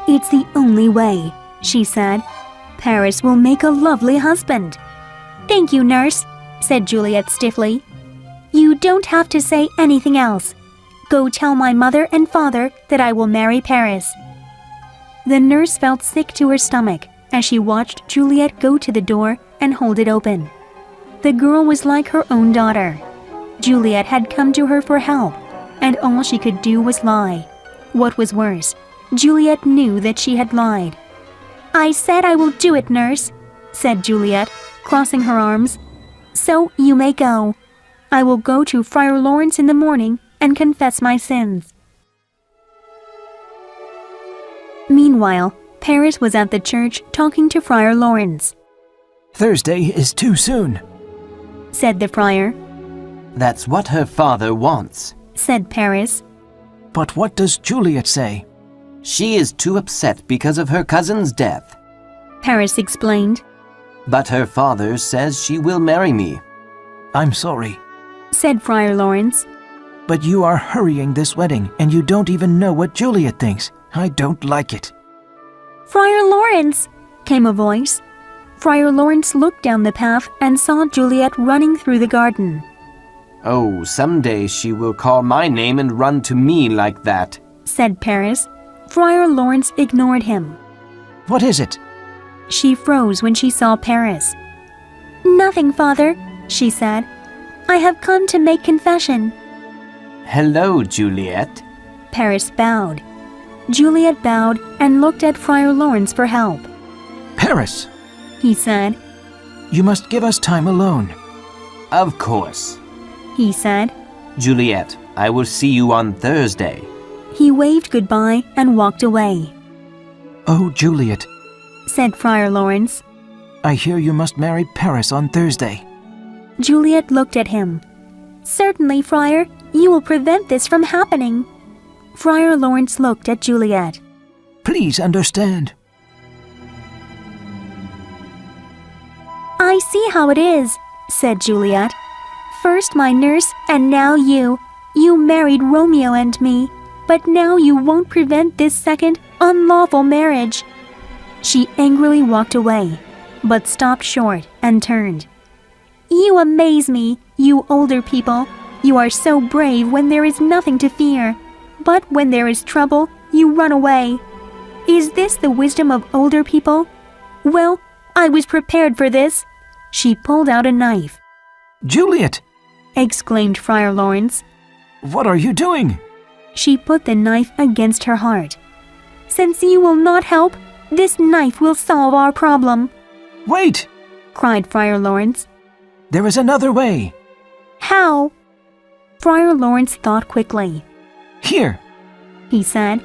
It's the only way, she said. Paris will make a lovely husband. Thank you, nurse, said Juliet stiffly. You don't have to say anything else. Go tell my mother and father that I will marry Paris. The nurse felt sick to her stomach as she watched Juliet go to the door and hold it open. The girl was like her own daughter. Juliet had come to her for help, and all she could do was lie. What was worse, Juliet knew that she had lied. I said I will do it, nurse, said Juliet, crossing her arms. So you may go. I will go to Friar Lawrence in the morning and confess my sins. Meanwhile, Paris was at the church talking to Friar Lawrence. Thursday is too soon, Said the friar. That's what her father wants. Said Paris. but what does Juliet say? She is too upset because of her cousin's death. Paris explained. But her father says she will marry me. I'm sorry, Said Friar Lawrence. but you are hurrying this wedding and you don't even know what Juliet thinks. I don't like it. Friar Lawrence, came a voice. Friar Lawrence looked down the path and saw Juliet running through the garden. Oh, someday she will call my name and run to me like that. Said Paris. Friar Lawrence ignored him. What is it? She froze when she saw Paris. Nothing, father, she said. I have come to make confession. Hello, Juliet. Paris bowed. Juliet bowed and looked at Friar Lawrence for help. Paris, He said. you must give us time alone. Of course. He said. Juliet, I will see you on Thursday. He waved goodbye and walked away. Oh, Juliet, Said Friar Lawrence. I hear you must marry Paris on Thursday. Juliet looked at him. Certainly, Friar, you will prevent this from happening. Friar Lawrence looked at Juliet. Please understand. I see how it is, said Juliet. First my nurse and now you. You married Romeo and me, but now you won't prevent this second unlawful marriage. She angrily walked away, but stopped short and turned. You amaze me, you older people. You are so brave when there is nothing to fear, but when there is trouble, you run away. Is this the wisdom of older people? Well, I was prepared for this. She pulled out a knife. Juliet, Exclaimed Friar Lawrence. what are you doing? She put the knife against her heart. Since you will not help, this knife will solve our problem. Wait! cried Friar Lawrence. There is another way. How? Friar Lawrence thought quickly. Here, He said,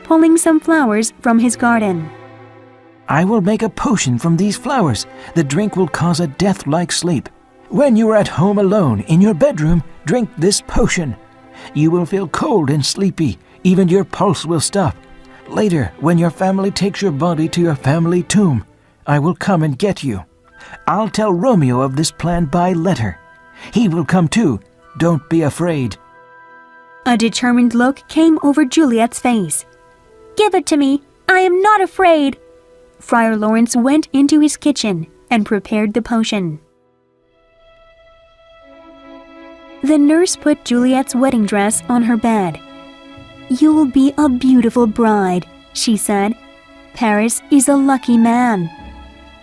pulling some flowers from his garden. I will make a potion from these flowers. The drink will cause a death-like sleep. When you are at home alone in your bedroom, drink this potion. You will feel cold and sleepy. Even your pulse will stop. Later, when your family takes your body to your family tomb, I will come and get you. I'll tell Romeo of this plan by letter. He will come too. Don't be afraid. A determined look came over Juliet's face. Give it to me. I am not afraid. Friar Lawrence went into his kitchen and prepared the potion. The nurse put Juliet's wedding dress on her bed. You'll be a beautiful bride, she said. Paris is a lucky man.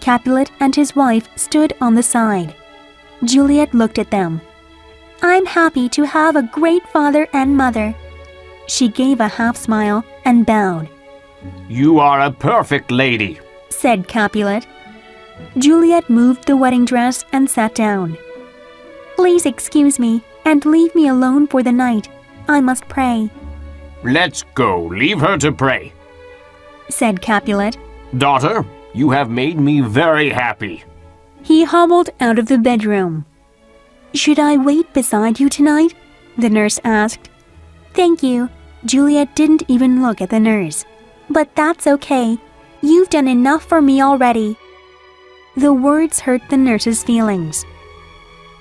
Capulet and his wife stood on the side. Juliet looked at them. I'm happy to have a great father and mother. She gave a half smile and bowed. You are a perfect lady, said Capulet. Juliet moved the wedding dress and sat down. Please excuse me and leave me alone for the night. I must pray, Let's go. Leave her to pray. said Capulet. Daughter, you have made me very happy. He hobbled out of the bedroom. Should I wait beside you tonight? The nurse asked. Thank you. Juliet didn't even look at the nurse. But that's okay. You've done enough for me already. The words hurt the nurse's feelings.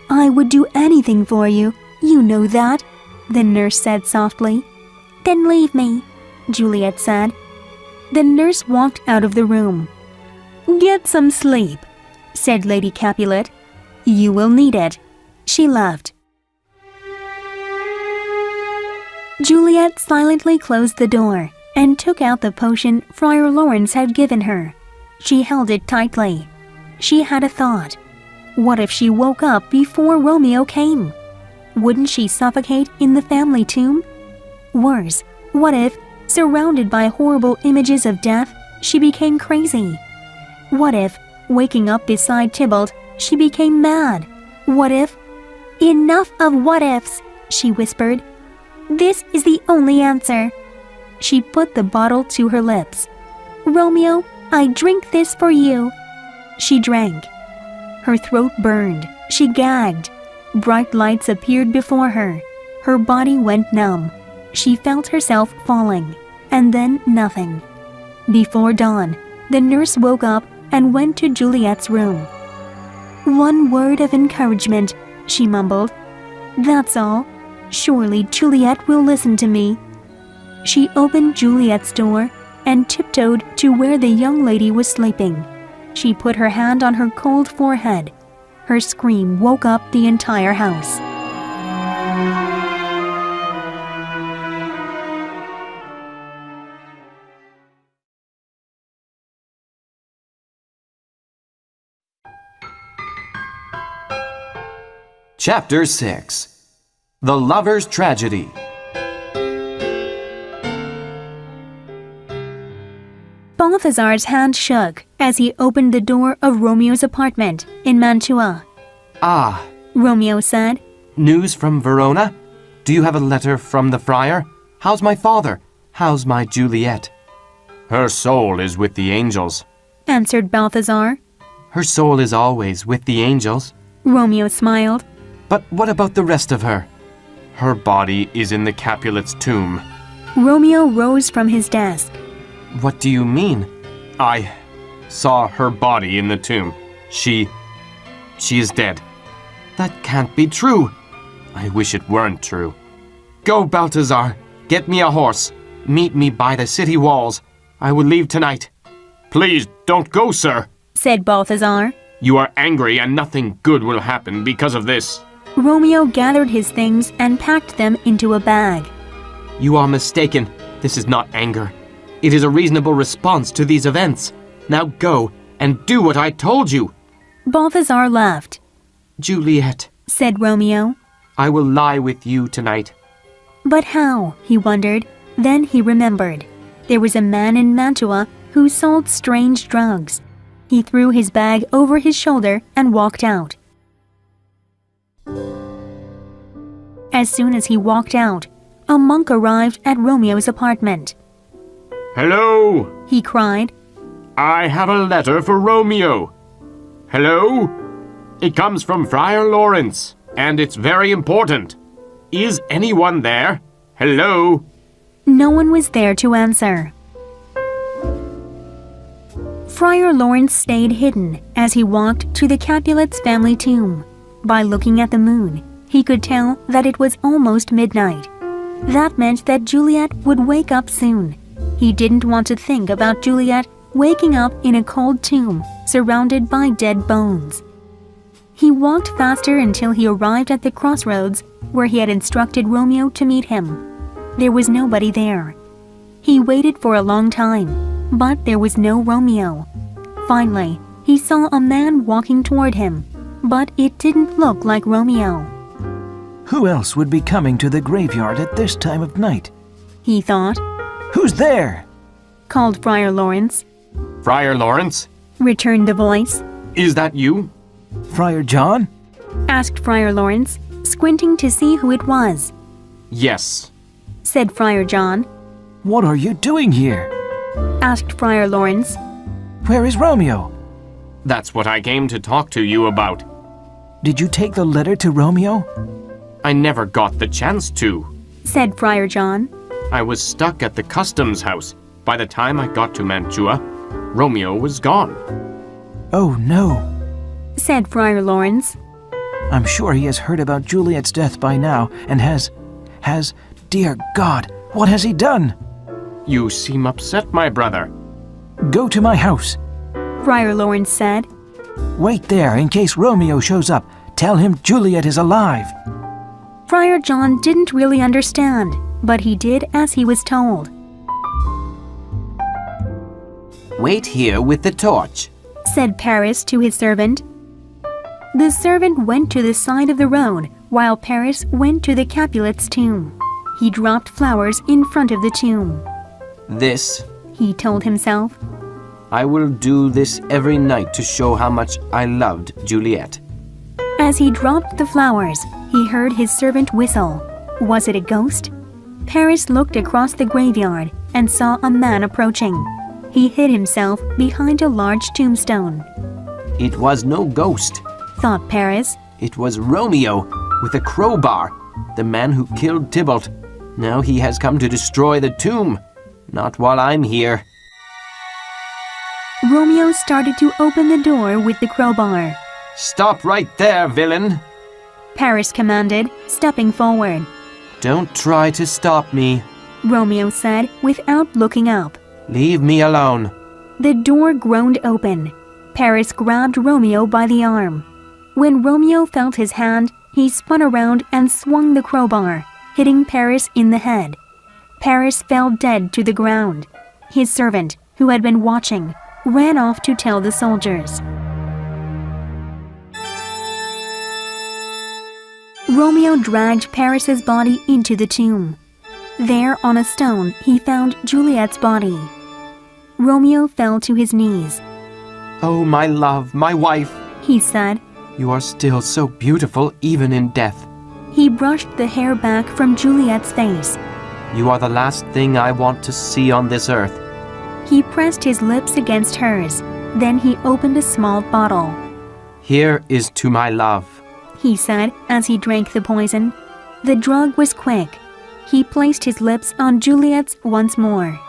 I would do anything for you. You know that, the nurse said softly. Then leave me, Juliet said. The nurse walked out of the room. Get some sleep, said Lady Capulet. You will need it. She left. Juliet silently closed the door and took out the potion Friar Lawrence had given her. She held it tightly. She had a thought. What if she woke up before Romeo came? Wouldn't she suffocate in the family tomb? Worse, what if, surrounded by horrible images of death, she became crazy? What if, waking up beside Tybalt, she became mad? What if... Enough of what-ifs, she whispered. This is the only answer. She put the bottle to her lips. Romeo, I drink this for you. She drank. Her throat burned. She gagged. Bright lights appeared before her. Her body went numb. She felt herself falling, and then nothing. Before dawn, the nurse woke up and went to Juliet's room. One word of encouragement, she mumbled. That's all. Surely Juliet will listen to me. She opened Juliet's door and tiptoed to where the young lady was sleeping. She put her hand on her cold forehead. Her scream woke up the entire house. Chapter 6. The Lover's Tragedy. Balthazar's hand shook as he opened the door of Romeo's apartment in Mantua. Ah, Romeo said. news from Verona? Do you have a letter from the friar? How's my father? How's my Juliet? Her soul is with the angels. Answered Balthazar. Her soul is always with the angels. Romeo smiled. But what about the rest of her? Her body is in the Capulet's tomb. Romeo rose from his desk. What do you mean? I saw her body in the tomb. She is dead. That can't be true. I wish it weren't true. Go, Balthazar. Get me a horse. Meet me by the city walls. I will leave tonight. Please don't go, sir. Said Balthazar. You are angry and nothing good will happen because of this. Romeo gathered his things and packed them into a bag. You are mistaken. This is not anger. It is a reasonable response to these events. Now go and do what I told you. Balthazar laughed. Juliet, Said Romeo. I will lie with you tonight. But how? He wondered. Then he remembered. There was a man in Mantua who sold strange drugs. He threw his bag over his shoulder and walked out. As soon as he walked out, a monk arrived at Romeo's apartment. Hello! He cried. I have a letter for Romeo. Hello? It comes from Friar Lawrence, and it's very important. Is anyone there? Hello? No one was there to answer. Friar Lawrence stayed hidden as he walked to the Capulet's family tomb. By looking at the moon, he could tell that it was almost midnight. That meant that Juliet would wake up soon. He didn't want to think about Juliet waking up in a cold tomb surrounded by dead bones. He walked faster until he arrived at the crossroads where he had instructed Romeo to meet him. There was nobody there. He waited for a long time, but there was no Romeo. Finally, he saw a man walking toward him, but it didn't look like Romeo. Who else would be coming to the graveyard at this time of night? He thought. Who's there? Called Friar Lawrence. Friar Lawrence? Returned the voice. Is that you? Friar John? Asked Friar Lawrence, squinting to see who it was. Yes. Said Friar John. What are you doing here? Asked Friar Lawrence. Where is Romeo? That's what I came to talk to you about. Did you take the letter to Romeo? I never got the chance to. Said Friar John. I was stuck at the customs house. By the time I got to Mantua, Romeo was gone. Oh no. Said Friar Lawrence. I'm sure he has heard about Juliet's death by now and has, dear God, what has he done? You seem upset, my brother. Go to my house. Friar Lawrence said. Wait there in case Romeo shows up. Tell him Juliet is alive. Friar John didn't really understand, but he did as he was told. Wait here with the torch, Said Paris to his servant. The servant went to the side of the road while Paris went to the Capulet's tomb. He dropped flowers in front of the tomb. This, He told himself. I will do this every night to show how much I loved Juliet. As he dropped the flowers, he heard his servant whistle. Was it a ghost? Paris looked across the graveyard and saw a man approaching. He hid himself behind a large tombstone. It was no ghost. Thought Paris. It was Romeo with a crowbar, the man who killed Tybalt. Now he has come to destroy the tomb. Not while I'm here. Romeo started to open the door with the crowbar. Stop right there, villain. Paris commanded, stepping forward. Don't try to stop me. Romeo said without looking up. Leave me alone. The door groaned open. Paris grabbed Romeo by the arm. When Romeo felt his hand, he spun around and swung the crowbar, hitting Paris in the head. Paris fell dead to the ground. His servant, who had been watching, ran off to tell the soldiers. Romeo dragged Paris's body into the tomb. There on a stone he found Juliet's body. Romeo fell to his knees. Oh, my love, my wife. He said. You are still so beautiful even in death. He brushed the hair back from Juliet's face. You are the last thing I want to see on this earth. He pressed his lips against hers. Then he opened a small bottle. Here is to my love. He said as he drank the poison. The drug was quick. He placed his lips on Juliet's once more.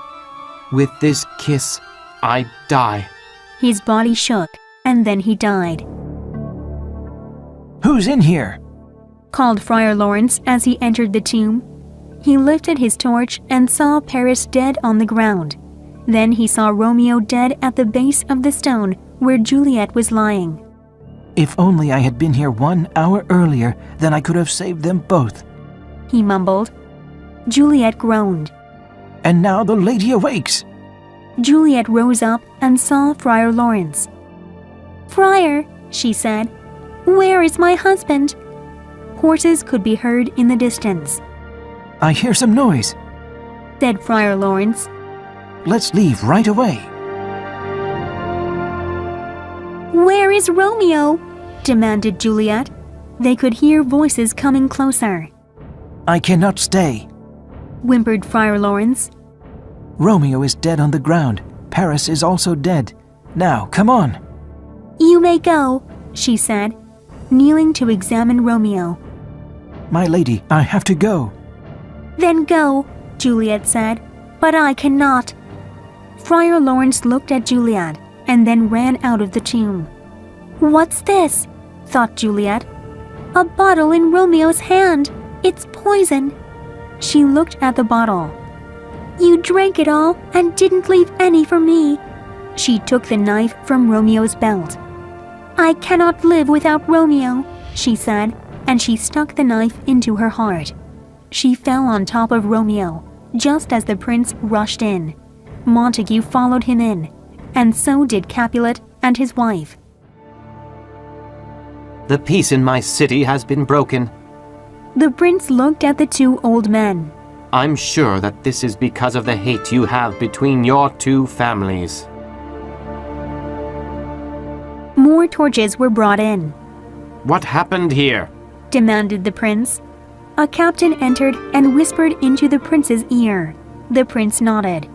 With this kiss, I die. His body shook, and then he died. Who's in here? Called Friar Lawrence as he entered the tomb. He lifted his torch and saw Paris dead on the ground. Then he saw Romeo dead at the base of the stone where Juliet was lying. If only I had been here 1 hour earlier, then I could have saved them both. He mumbled. Juliet groaned. And now the lady awakes. Juliet rose up and saw Friar Lawrence. Friar, she said, where is my husband? Horses could be heard in the distance. I hear some noise. Said Friar Lawrence. Let's leave right away. "Where is Romeo?" demanded Juliet. They could hear voices coming closer. I cannot stay. Whimpered Friar Lawrence. Romeo is dead on the ground. Paris is also dead. Now, come on. "You may go," she said, kneeling to examine Romeo. My lady, I have to go. "Then go," Juliet said, "but I cannot." Friar Lawrence looked at Juliet and then ran out of the tomb. "What's this?" thought Juliet. "A bottle in Romeo's hand. It's poison." She looked at the bottle. "You drank it all and didn't leave any for me." She took the knife from Romeo's belt. "I cannot live without Romeo," she said, and she stuck the knife into her heart. She fell on top of Romeo, just as the prince rushed in. Montague followed him in, and so did Capulet and his wife. The peace in my city has been broken. The prince looked at the two old men. I'm sure that this is because of the hate you have between your two families. More torches were brought in. What happened here? Demanded the prince. A captain entered and whispered into the prince's ear. The prince nodded.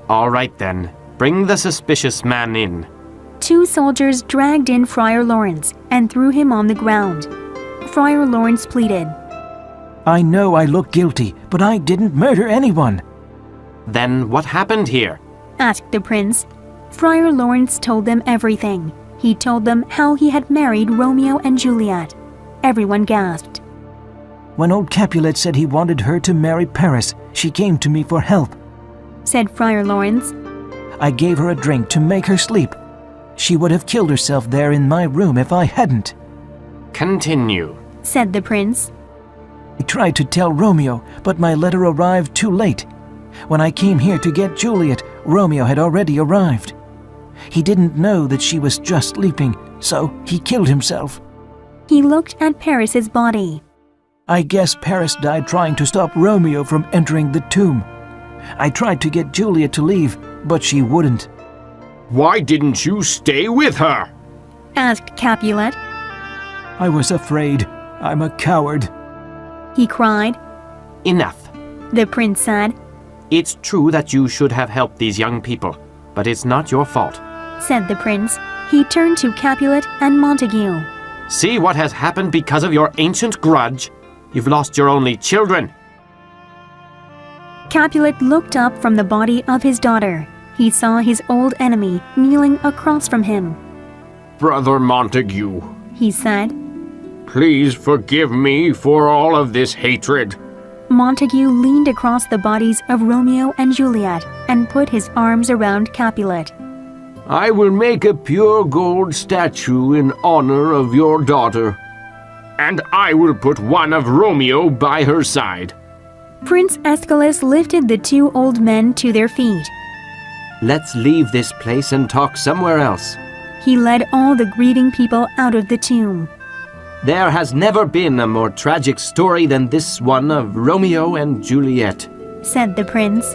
All right then, bring the suspicious man in. Two soldiers dragged in Friar Lawrence and threw him on the ground. Friar Lawrence pleaded. I know I look guilty, but I didn't murder anyone. Then what happened here? Asked the prince. Friar Lawrence told them everything. He told them how he had married Romeo and Juliet. Everyone gasped. When old Capulet said he wanted her to marry Paris, she came to me for help, said Friar Lawrence. I gave her a drink to make her sleep. She would have killed herself there in my room if I hadn't. Continue, said the prince. I tried to tell Romeo, but my letter arrived too late. When I came here to get Juliet, Romeo had already arrived. He didn't know that she was just sleeping, so he killed himself. He looked at Paris's body. I guess Paris died trying to stop Romeo from entering the tomb. I tried to get Juliet to leave, but she wouldn't. Why didn't you stay with her? Asked Capulet. I was afraid. I'm a coward. He cried. Enough. The prince said. It's true that you should have helped these young people, but it's not your fault, said the prince. He turned to Capulet and Montague. See what has happened because of your ancient grudge? You've lost your only children. Capulet looked up from the body of his daughter. He saw his old enemy kneeling across from him. Brother Montague, he said, please forgive me for all of this hatred. Montague leaned across the bodies of Romeo and Juliet and put his arms around Capulet. I will make a pure gold statue in honor of your daughter, and I will put one of Romeo by her side. Prince Aeschylus lifted the two old men to their feet. Let's leave this place and talk somewhere else. He led all the grieving people out of the tomb. There has never been a more tragic story than this one of Romeo and Juliet, said the prince.